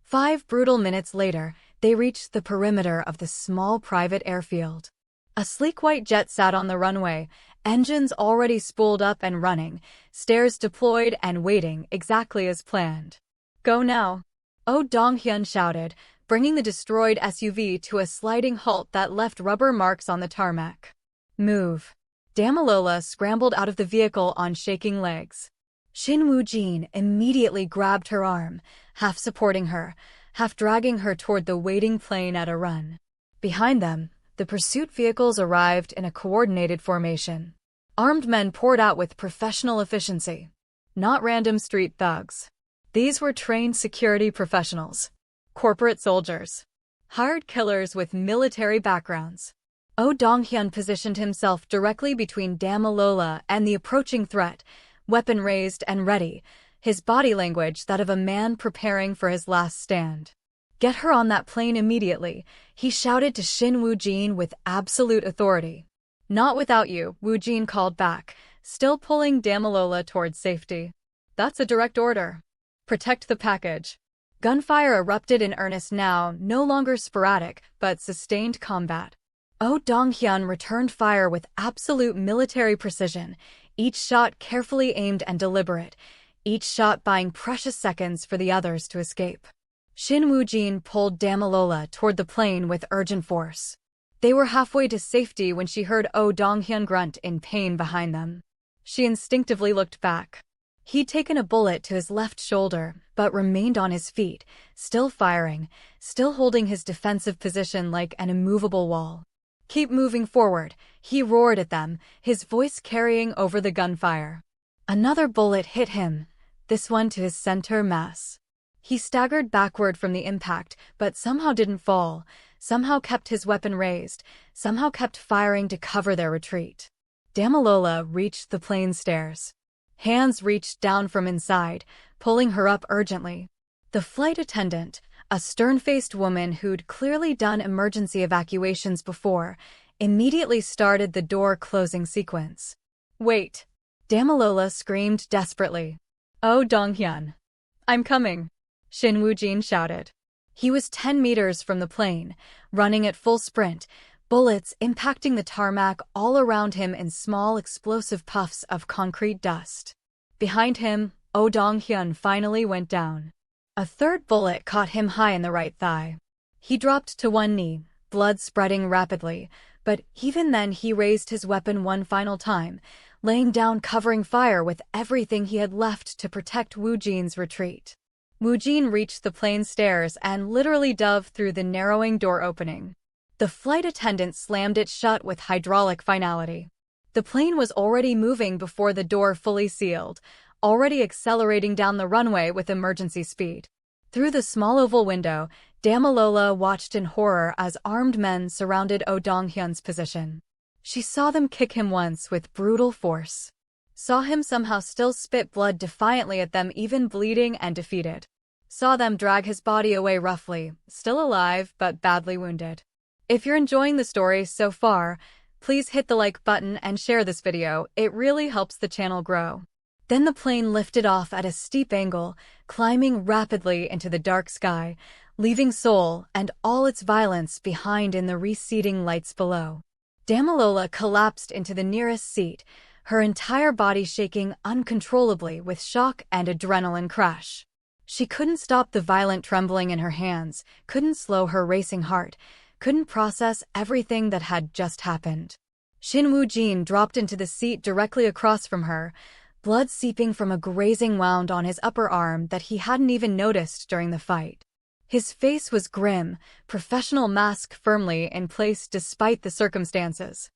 5 brutal minutes later, they reached the perimeter of the small private airfield. A sleek white jet sat on the runway, engines already spooled up and running, stairs deployed and waiting exactly as planned. Go now, Oh Dong-hyun shouted, bringing the destroyed SUV to a sliding halt that left rubber marks on the tarmac. Move. Damilola scrambled out of the vehicle on shaking legs. Shin Woo-jin immediately grabbed her arm, half supporting her, half dragging her toward the waiting plane at a run. Behind them, the pursuit vehicles arrived in a coordinated formation. Armed men poured out with professional efficiency. Not random street thugs. These were trained security professionals. Corporate soldiers. Hired killers with military backgrounds. Oh Dong-hyun positioned himself directly between Damilola and the approaching threat, weapon raised and ready, his body language that of a man preparing for his last stand. Get her on that plane immediately, he shouted to Shin Woo-jin with absolute authority. Not without you, Woo-jin called back, still pulling Damilola towards safety. That's a direct order. Protect the package. Gunfire erupted in earnest now, no longer sporadic, but sustained combat. Oh Dong-hyun returned fire with absolute military precision, each shot carefully aimed and deliberate, each shot buying precious seconds for the others to escape. Shin Woo-jin pulled Damilola toward the plane with urgent force. They were halfway to safety when she heard Oh Dong-hyun grunt in pain behind them. She instinctively looked back. He'd taken a bullet to his left shoulder, but remained on his feet, still firing, still holding his defensive position like an immovable wall. "Keep moving forward," he roared at them, his voice carrying over the gunfire. Another bullet hit him, this one to his center mass. He staggered backward from the impact, but somehow didn't fall, somehow kept his weapon raised, somehow kept firing to cover their retreat. Damilola reached the plane stairs. Hands reached down from inside, pulling her up urgently. The flight attendant, a stern-faced woman who'd clearly done emergency evacuations before, immediately started the door-closing sequence. "Wait!" Damilola screamed desperately. "Oh, Donghyun! I'm coming!" Shin Woo-jin shouted. He was 10 meters from the plane, running at full sprint, bullets impacting the tarmac all around him in small explosive puffs of concrete dust. Behind him, Oh Dong-hyun finally went down. A third bullet caught him high in the right thigh. He dropped to one knee, blood spreading rapidly, but even then he raised his weapon one final time, laying down covering fire with everything he had left to protect Woo-jin's retreat. Woo-jin reached the plane stairs and literally dove through the narrowing door opening. The flight attendant slammed it shut with hydraulic finality. The plane was already moving before the door fully sealed, already accelerating down the runway with emergency speed. Through the small oval window, Damilola watched in horror as armed men surrounded Oh Dong-hyun's position. She saw them kick him once with brutal force. Saw him somehow still spit blood defiantly at them even bleeding and defeated. Saw them drag his body away roughly, still alive but badly wounded. If you're enjoying the story so far, please hit the like button and share this video, it really helps the channel grow. Then the plane lifted off at a steep angle, climbing rapidly into the dark sky, leaving Seoul and all its violence behind in the receding lights below. Damilola collapsed into the nearest seat, her entire body shaking uncontrollably with shock and adrenaline crash. She couldn't stop the violent trembling in her hands, couldn't slow her racing heart, couldn't process everything that had just happened. Shin Woo-jin dropped into the seat directly across from her, blood seeping from a grazing wound on his upper arm that he hadn't even noticed during the fight. His face was grim, professional mask firmly in place despite the circumstances.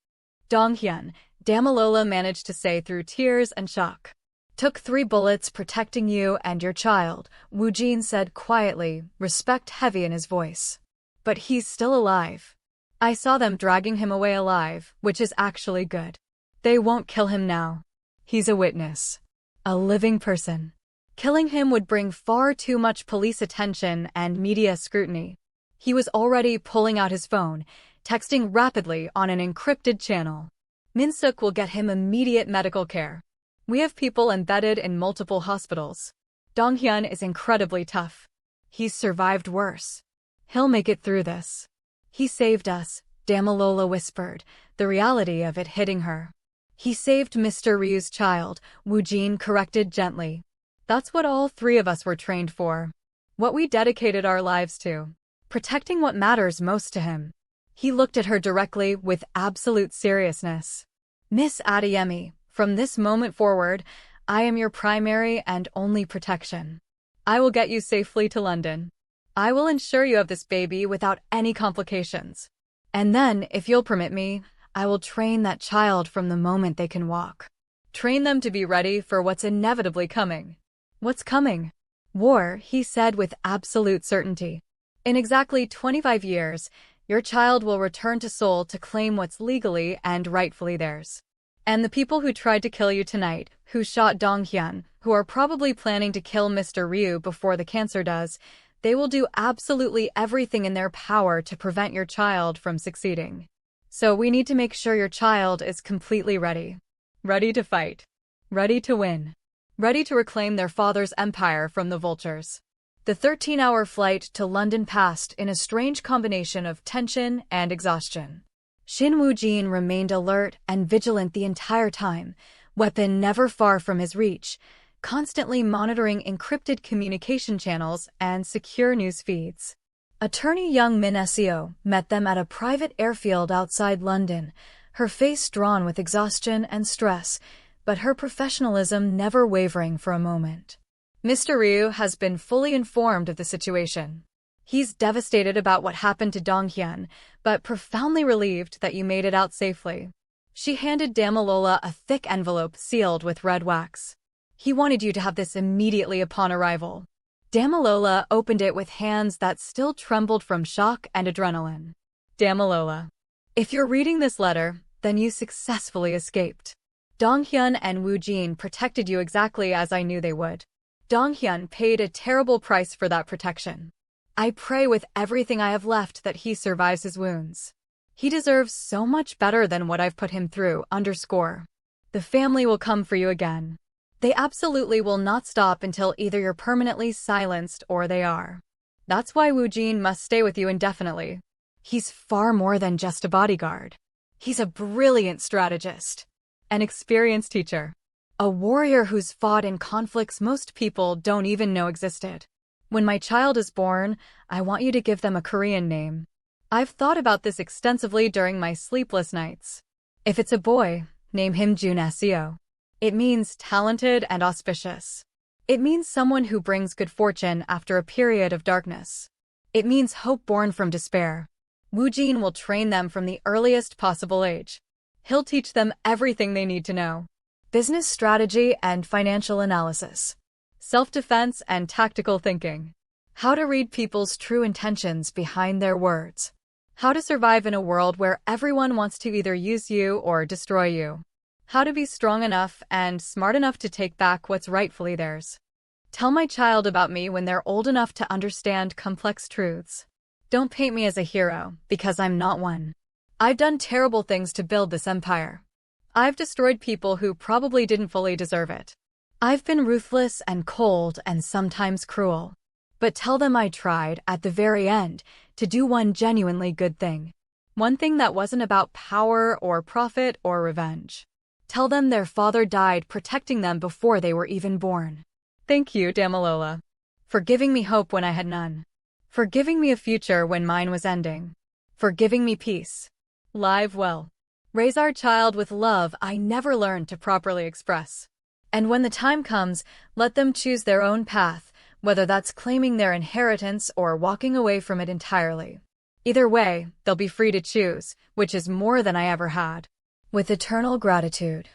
"Dong-hyun," Damilola managed to say through tears and shock. "Took 3 bullets protecting you and your child," Woo-jin said quietly, respect heavy in his voice. "But he's still alive. I saw them dragging him away alive, which is actually good. They won't kill him now. He's a witness. A living person. Killing him would bring far too much police attention and media scrutiny." He was already pulling out his phone, texting rapidly on an encrypted channel. "Min-suk will get him immediate medical care. We have people embedded in multiple hospitals. Dong-hyun is incredibly tough. He's survived worse. He'll make it through this. He saved us," Damilola whispered, the reality of it hitting her. "He saved Mr. Ryu's child," Woo-jin corrected gently. "That's what all 3 of us were trained for. What we dedicated our lives to. Protecting what matters most to him." He looked at her directly with absolute seriousness. "Miss Adeyemi, from this moment forward, I am your primary and only protection. I will get you safely to London. I will ensure you have this baby without any complications. And then, if you'll permit me, I will train that child from the moment they can walk. Train them to be ready for what's inevitably coming." "What's coming?" "War," he said with absolute certainty. "In exactly 25 years, your child will return to Seoul to claim what's legally and rightfully theirs. And the people who tried to kill you tonight, who shot Dong-hyun, who are probably planning to kill Mr. Ryu before the cancer does, they will do absolutely everything in their power to prevent your child from succeeding. So we need to make sure your child is completely ready. Ready to fight. Ready to win. Ready to reclaim their father's empire from the vultures." The 13-hour flight to London passed in a strange combination of tension and exhaustion. Shin Woo-jin remained alert and vigilant the entire time, weapon never far from his reach, constantly monitoring encrypted communication channels and secure news feeds. Attorney Young Min Seo met them at a private airfield outside London, her face drawn with exhaustion and stress, but her professionalism never wavering for a moment. "Mr. Ryu has been fully informed of the situation. He's devastated about what happened to Donghyun, but profoundly relieved that you made it out safely. She handed Damilola a thick envelope sealed with red wax. He wanted you to have this immediately upon arrival. Damilola opened it with hands that still trembled from shock and adrenaline. Damilola, if you're reading this letter, then you successfully escaped. Donghyun and Woojin protected you exactly as I knew they would. Donghyun paid a terrible price for that protection. I pray with everything I have left that he survives his wounds. He deserves so much better than what I've put him through, _. The family will come for you again. They absolutely will not stop until either you're permanently silenced or they are. That's why Woojin must stay with you indefinitely. He's far more than just a bodyguard. He's a brilliant strategist, an experienced teacher, a warrior who's fought in conflicts most people don't even know existed. When my child is born, I want you to give them a Korean name. I've thought about this extensively during my sleepless nights. If it's a boy, name him Junesio. It means talented and auspicious. It means someone who brings good fortune after a period of darkness. It means hope born from despair. Woojin will train them from the earliest possible age. He'll teach them everything they need to know. Business strategy and financial analysis. Self-defense and tactical thinking. How to read people's true intentions behind their words. How to survive in a world where everyone wants to either use you or destroy you. How to be strong enough and smart enough to take back what's rightfully theirs. Tell my child about me when they're old enough to understand complex truths. Don't paint me as a hero, because I'm not one. I've done terrible things to build this empire. I've destroyed people who probably didn't fully deserve it. I've been ruthless and cold and sometimes cruel. But tell them I tried, at the very end, to do one genuinely good thing. One thing that wasn't about power or profit or revenge. Tell them their father died protecting them before they were even born. Thank you, Damilola, for giving me hope when I had none. For giving me a future when mine was ending. For giving me peace. Live well. Raise our child with love I never learned to properly express. And when the time comes, let them choose their own path, whether that's claiming their inheritance or walking away from it entirely. Either way, they'll be free to choose, which is more than I ever had. With eternal gratitude.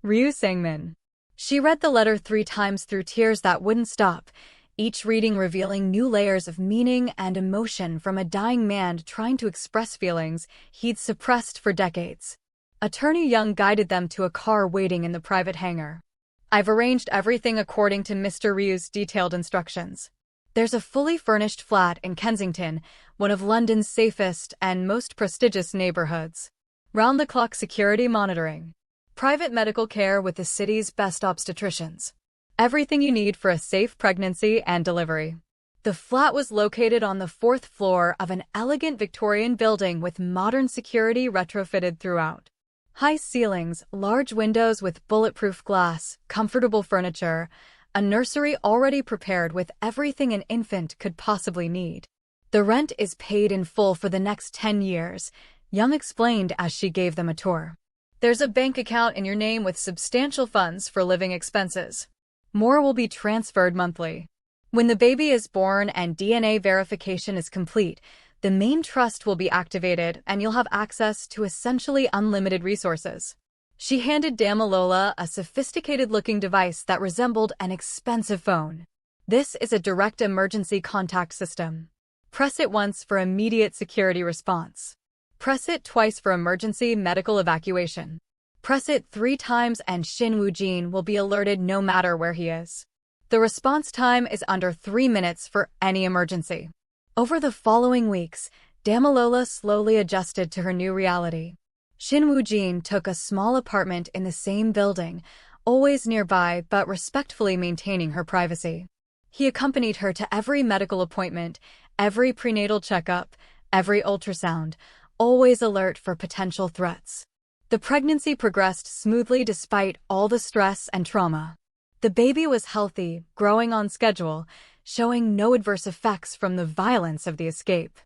Ryu Sang-min. She read the letter 3 times through tears that wouldn't stop, each reading revealing new layers of meaning and emotion from a dying man trying to express feelings he'd suppressed for decades. Attorney Young guided them to a car waiting in the private hangar. I've arranged everything according to Mr. Ryu's detailed instructions. There's a fully furnished flat in Kensington, one of London's safest and most prestigious neighborhoods. Round-the-clock security monitoring. Private medical care with the city's best obstetricians. Everything you need for a safe pregnancy and delivery. The flat was located on the 4th floor of an elegant Victorian building with modern security retrofitted throughout. High ceilings, large windows with bulletproof glass, comfortable furniture, a nursery already prepared with everything an infant could possibly need. The rent is paid in full for the next 10 years, Young explained as she gave them a tour. There's a bank account in your name with substantial funds for living expenses. More will be transferred monthly. When the baby is born and DNA verification is complete, the main trust will be activated and you'll have access to essentially unlimited resources. She handed Damilola a sophisticated-looking device that resembled an expensive phone. This is a direct emergency contact system. Press it once for immediate security response. Press it twice for emergency medical evacuation. Press it 3 times and Shin Woo-jin will be alerted no matter where he is. The response time is under 3 minutes for any emergency. Over the following weeks, Damilola slowly adjusted to her new reality. Shin Woo-jin took a small apartment in the same building, always nearby but respectfully maintaining her privacy. He accompanied her to every medical appointment, every prenatal checkup, every ultrasound, always alert for potential threats. The pregnancy progressed smoothly despite all the stress and trauma. The baby was healthy, growing on schedule, showing no adverse effects from the violence of the escape.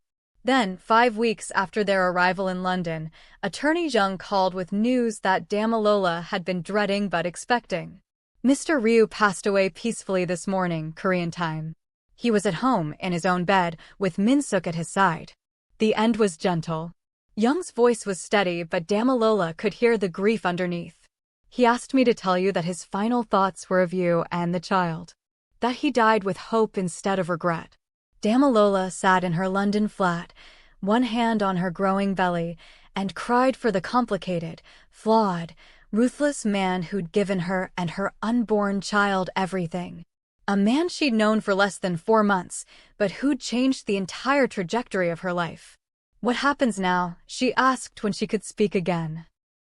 Then, 5 weeks after their arrival in London, Attorney Young called with news that Damilola had been dreading but expecting. Mr. Ryu passed away peacefully this morning, Korean time. He was at home in his own bed with Min-suk at his side. The end was gentle. Young's voice was steady, but Damilola could hear the grief underneath. He asked me to tell you that his final thoughts were of you and the child. That he died with hope instead of regret. Damilola sat in her London flat, one hand on her growing belly, and cried for the complicated, flawed, ruthless man who'd given her and her unborn child everything. A man she'd known for less than 4 months, but who'd changed the entire trajectory of her life. What happens now? She asked when she could speak again.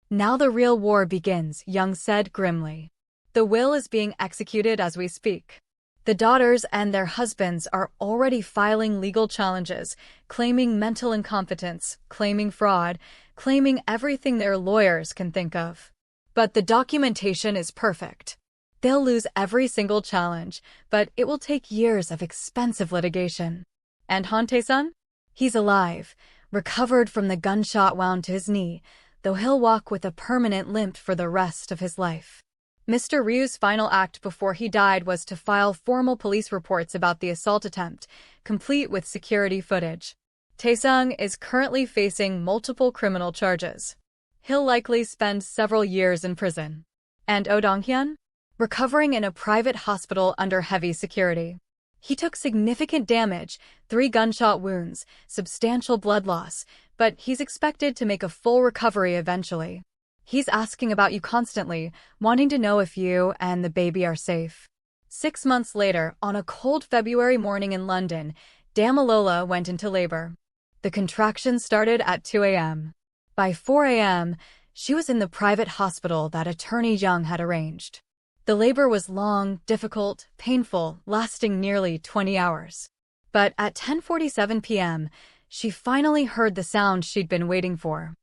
Now the real war begins, Young said grimly. The will is being executed as we speak. The daughters and their husbands are already filing legal challenges, claiming mental incompetence, claiming fraud, claiming everything their lawyers can think of. But the documentation is perfect. They'll lose every single challenge, but it will take years of expensive litigation. And Han Tae-sun? He's alive, recovered from the gunshot wound to his knee, though he'll walk with a permanent limp for the rest of his life. Mr. Ryu's final act before he died was to file formal police reports about the assault attempt, complete with security footage. Tae-sung is currently facing multiple criminal charges. He'll likely spend several years in prison. And Oh Dong-hyun? Recovering in a private hospital under heavy security. He took significant damage, 3 gunshot wounds, substantial blood loss, but he's expected to make a full recovery eventually. He's asking about you constantly, wanting to know if you and the baby are safe. 6 months later, on a cold February morning in London, Damilola went into labor. The contractions started at 2 a.m. By 4 a.m., she was in the private hospital that Attorney Young had arranged. The labor was long, difficult, painful, lasting nearly 20 hours. But at 10:47 p.m., she finally heard the sound she'd been waiting for.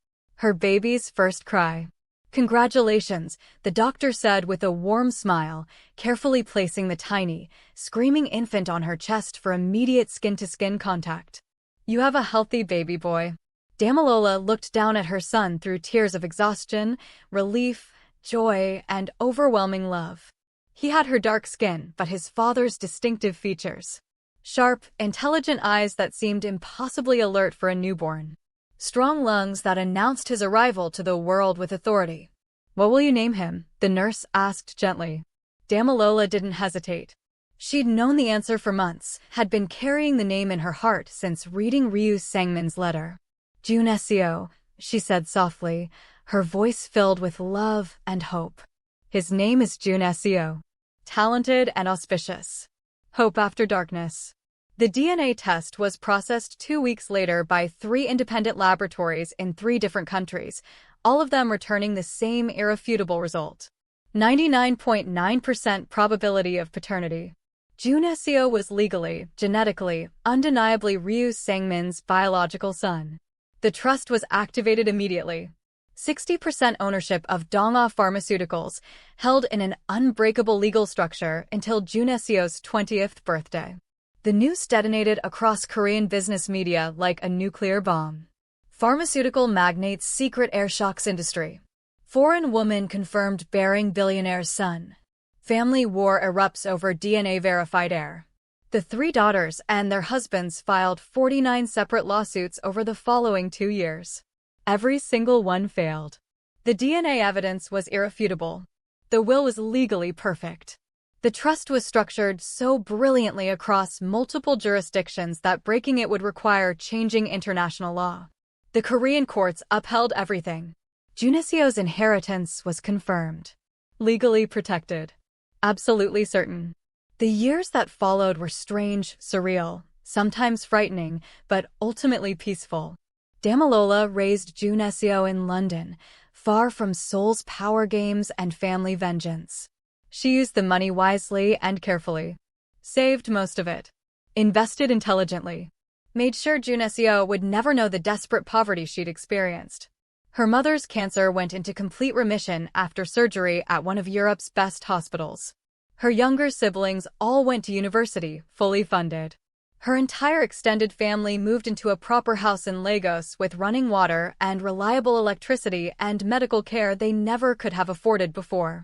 Her baby's first cry. Congratulations, the doctor said with a warm smile, carefully placing the tiny, screaming infant on her chest for immediate skin-to-skin contact. You have a healthy baby boy. Damilola looked down at her son through tears of exhaustion, relief, joy, and overwhelming love. He had her dark skin, but his father's distinctive features. Sharp, intelligent eyes that seemed impossibly alert for a newborn. Strong lungs that announced his arrival to the world with authority. What will you name him? The nurse asked gently. Damilola didn't hesitate. She'd known the answer for months, had been carrying the name in her heart since reading Ryu Sang-min's letter. Junesio, she said softly, her voice filled with love and hope. His name is Junesio. Talented and auspicious. Hope after darkness. The DNA test was processed 2 weeks later by 3 independent laboratories in 3 different countries, all of them returning the same irrefutable result. 99.9% probability of paternity. Junesio was legally, genetically, undeniably Ryu Sang-min's biological son. The trust was activated immediately. 60% ownership of Dongha Pharmaceuticals, held in an unbreakable legal structure until Junesio's 20th birthday. The news detonated across Korean business media like a nuclear bomb. Pharmaceutical magnate's secret Heir shocks industry. Foreign woman confirmed bearing billionaire's son. Family war erupts over DNA-verified heir. The 3 daughters and their husbands filed 49 separate lawsuits over the following 2 years. Every single one failed. The DNA evidence was irrefutable. The will was legally perfect. The trust was structured so brilliantly across multiple jurisdictions that breaking it would require changing international law. The Korean courts upheld everything. Junesio's inheritance was confirmed. Legally protected. Absolutely certain. The years that followed were strange, surreal, sometimes frightening, but ultimately peaceful. Damilola raised Junesio in London, far from Seoul's power games and family vengeance. She used the money wisely and carefully. Saved most of it. Invested intelligently. Made sure Junesio would never know the desperate poverty she'd experienced. Her mother's cancer went into complete remission after surgery at one of Europe's best hospitals. Her younger siblings all went to university, fully funded. Her entire extended family moved into a proper house in Lagos with running water and reliable electricity and medical care they never could have afforded before.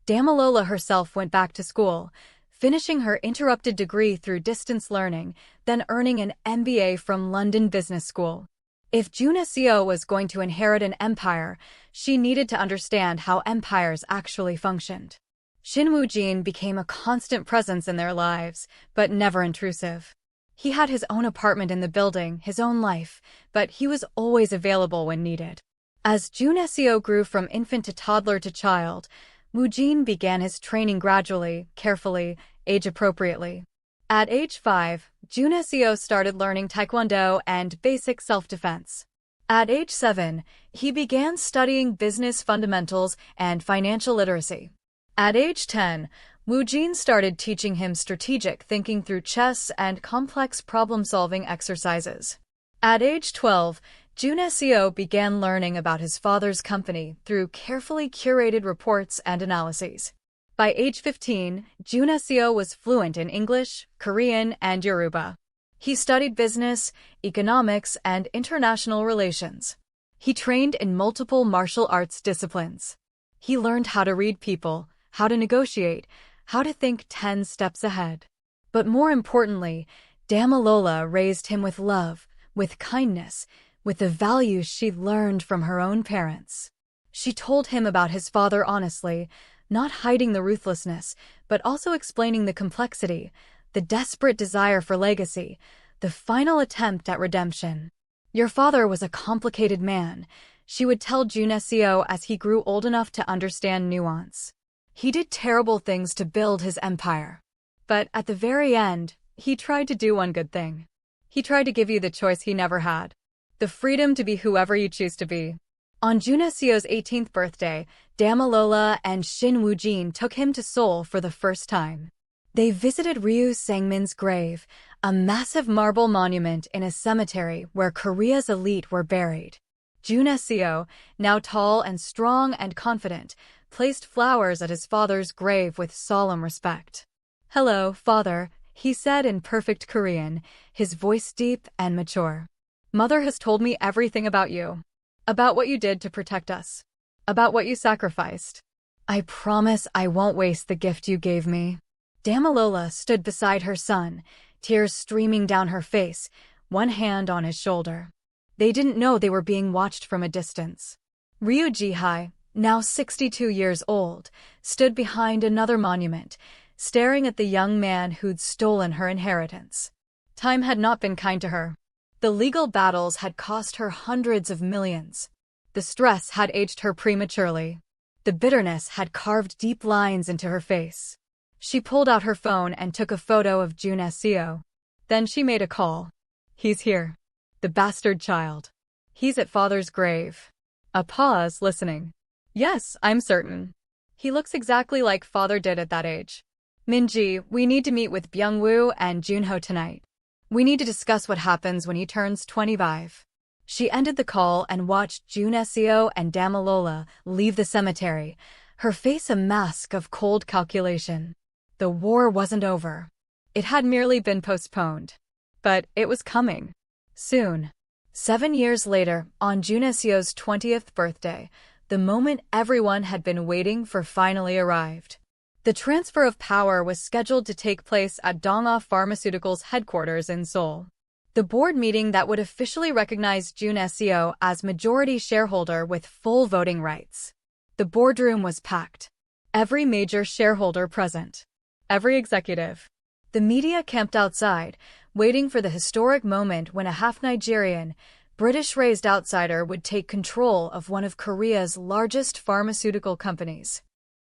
Damilola herself went back to school, finishing her interrupted degree through distance learning, then earning an MBA from London Business School. If Juna Seo was going to inherit an empire, she needed to understand how empires actually functioned. Shin Woo-jin became a constant presence in their lives, but never intrusive. He had his own apartment in the building, his own life, but he was always available when needed. As Juna Seo grew from infant to toddler to child, Woo-jin began his training gradually, carefully, age-appropriately. At age 5, Juna Seo started learning taekwondo and basic self-defense. At age 7, he began studying business fundamentals and financial literacy. At age 10, Woo-jin started teaching him strategic thinking through chess and complex problem-solving exercises. At age 12, Juna Seo began learning about his father's company through carefully curated reports and analyses. By age 15, Juna Seo was fluent in English, Korean, and Yoruba. He studied business, economics, and international relations. He trained in multiple martial arts disciplines. He learned how to read people, how to negotiate, how to think 10 steps ahead. But more importantly, Damilola raised him with love, with kindness, with the values she learned from her own parents. She told him about his father honestly, not hiding the ruthlessness, but also explaining the complexity, the desperate desire for legacy, the final attempt at redemption. Your father was a complicated man, she would tell Juna Seo as he grew old enough to understand nuance. He did terrible things to build his empire. But at the very end, he tried to do one good thing. He tried to give you the choice he never had. The freedom to be whoever you choose to be. On Juna Seo's 18th birthday, Damilola and Shin Woo-jin took him to Seoul for the first time. They visited Ryu Sang-min's grave, a massive marble monument in a cemetery where Korea's elite were buried. Juna Seo, now tall and strong and confident, placed flowers at his father's grave with solemn respect. "Hello, father," he said in perfect Korean, his voice deep and mature. "Mother has told me everything about you. About what you did to protect us. About what you sacrificed. I promise I won't waste the gift you gave me." Damilola stood beside her son, tears streaming down her face, one hand on his shoulder. They didn't know they were being watched from a distance. Ryu Ji-hae, now 62 years old, stood behind another monument, staring at the young man who'd stolen her inheritance. Time had not been kind to her. The legal battles had cost her hundreds of millions. The stress had aged her prematurely. The bitterness had carved deep lines into her face. She pulled out her phone and took a photo of Juna Seo. Then she made a call. "He's here. The bastard child. He's at father's grave." A pause, listening. "Yes, I'm certain. He looks exactly like father did at that age. Minji, we need to meet with Byung-woo and Junho tonight. We need to discuss what happens when he turns 25. She ended the call and watched Juna Seo and Damilola leave the cemetery, her face a mask of cold calculation. The war wasn't over. It had merely been postponed. But it was coming. Soon. 7 years later, on Juna Seo's 20th birthday, the moment everyone had been waiting for finally arrived. The transfer of power was scheduled to take place at Dongha Pharmaceutical's headquarters in Seoul. The board meeting that would officially recognize Juna Seo as majority shareholder with full voting rights. The boardroom was packed. Every major shareholder present. Every executive. The media camped outside, waiting for the historic moment when a half-Nigerian, British-raised outsider would take control of one of Korea's largest pharmaceutical companies.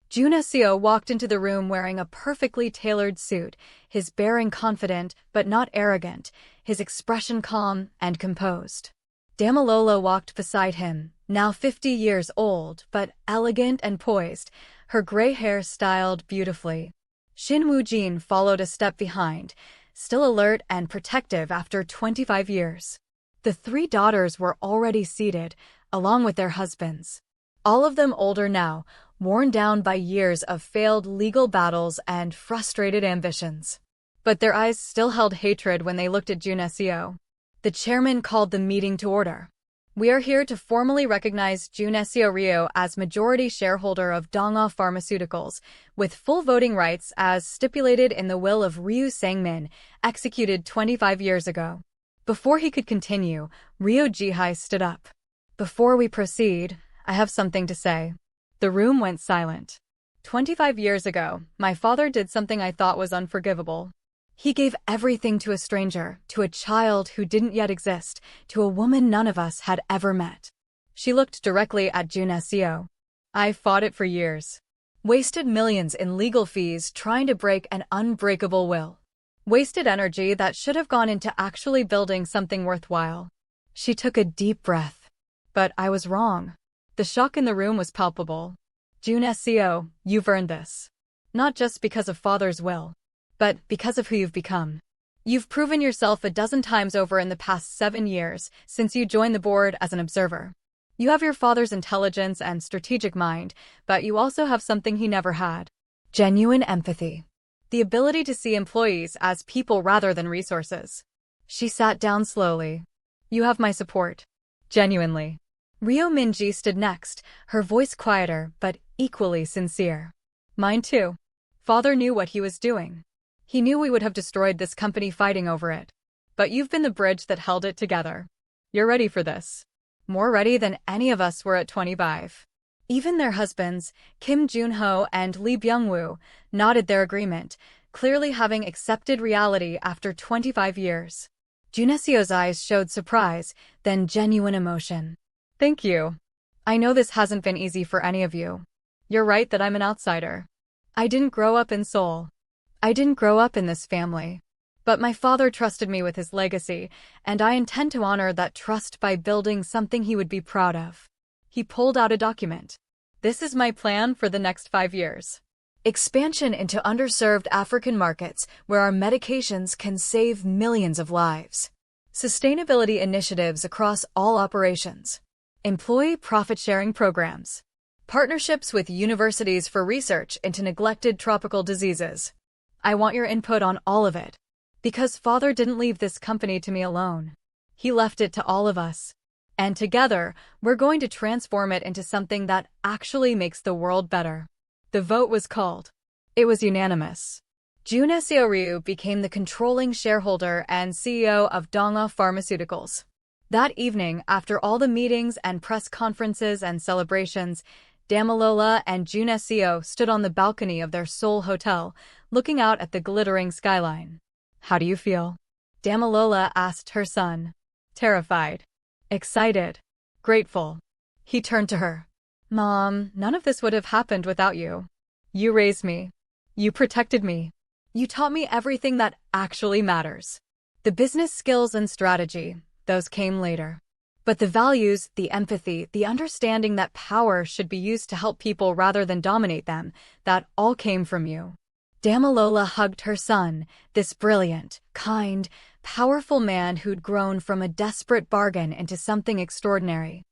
Juna Seo walked into the room wearing a perfectly tailored suit, his bearing confident but not arrogant, his expression calm and composed. Damilola walked beside him, now 50 years old but elegant and poised, her gray hair styled beautifully. Shin Woo-jin followed a step behind, still alert and protective after 25 years. The 3 daughters were already seated, along with their husbands. All of them older now, worn down by years of failed legal battles and frustrated ambitions. But their eyes still held hatred when they looked at Juna Seo. The chairman called the meeting to order. We are here to formally recognize Juneseo Ryu as majority shareholder of Dongha Pharmaceuticals, with full voting rights as stipulated in the will of Ryu Sang-min, executed 25 years ago. Before he could continue, Ryo Ji-hai stood up. Before we proceed, I have something to say. The room went silent. 25 years ago, my father did something I thought was unforgivable. He gave everything to a stranger, to a child who didn't yet exist, to a woman none of us had ever met. She looked directly at Juneseo. I fought it for years. Wasted millions in legal fees trying to break an unbreakable will. Wasted energy that should have gone into actually building something worthwhile. She took a deep breath. But I was wrong. The shock in the room was palpable. Juneseo, you've earned this. Not just because of father's will, but because of who you've become. You've proven yourself a dozen times over in the past 7 years since you joined the board as an observer. You have your father's intelligence and strategic mind, but you also have something he never had. Genuine empathy. The ability to see employees as people rather than resources. She sat down slowly. You have my support. Genuinely. Ryo Min-ji stood next, her voice quieter but equally sincere. Mine too. Father knew what he was doing. He knew we would have destroyed this company fighting over it. But you've been the bridge that held it together. You're ready for this. More ready than any of us were at 25. Even their husbands, Kim Jun-ho and Lee Byung-woo, nodded their agreement, clearly having accepted reality after 25 years. Juneseo's eyes showed surprise, then genuine emotion. Thank you. I know this hasn't been easy for any of you. You're right that I'm an outsider. I didn't grow up in Seoul. I didn't grow up in this family. But my father trusted me with his legacy, and I intend to honor that trust by building something he would be proud of. He pulled out a document. This is my plan for the next 5 years. Expansion into underserved African markets where our medications can save millions of lives. Sustainability initiatives across all operations. Employee profit-sharing programs. Partnerships with universities for research into neglected tropical diseases. I want your input on all of it. Because father didn't leave this company to me alone. He left it to all of us. And together, we're going to transform it into something that actually makes the world better. The vote was called. It was unanimous. Juneseo Ryu became the controlling shareholder and CEO of Dongha Pharmaceuticals. That evening, after all the meetings and press conferences and celebrations, Damilola and Juneseo stood on the balcony of their Seoul hotel, looking out at the glittering skyline. How do you feel? Damilola asked her son. Terrified. Excited. Grateful. He turned to her. Mom, none of this would have happened without you. You raised me. You protected me. You taught me everything that actually matters. The business skills and strategy, those came later. But the values, the empathy, the understanding that power should be used to help people rather than dominate them, that all came from you. Damilola hugged her son, this brilliant, kind, powerful man who'd grown from a desperate bargain into something extraordinary.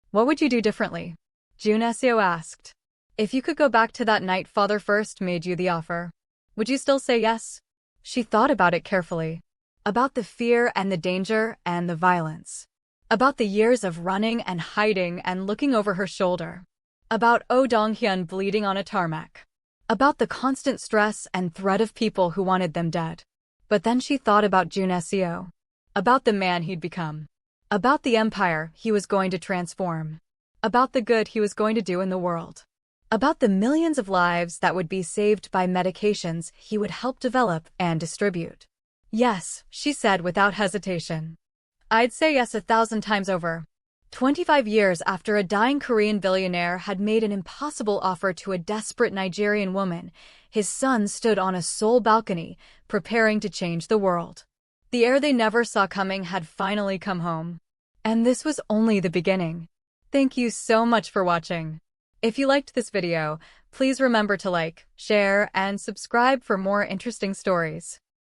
What would you do differently? Juneseo asked. If you could go back to that night father first made you the offer, would you still say yes? She thought about it carefully. About the fear and the danger and the violence. About the years of running and hiding and looking over her shoulder. About Oh Dong-hyun bleeding on a tarmac. About the constant stress and threat of people who wanted them dead. But then she thought about Juneseo. About the man he'd become. About the empire he was going to transform. About the good he was going to do in the world. About the millions of lives that would be saved by medications he would help develop and distribute. Yes, she said without hesitation. I'd say yes 1,000 times over. 25 years after a dying Korean billionaire had made an impossible offer to a desperate Nigerian woman, his son stood on a Seoul balcony, preparing to change the world. The heir they never saw coming had finally come home. And this was only the beginning. Thank you so much for watching. If you liked this video, please remember to like, share, and subscribe for more interesting stories.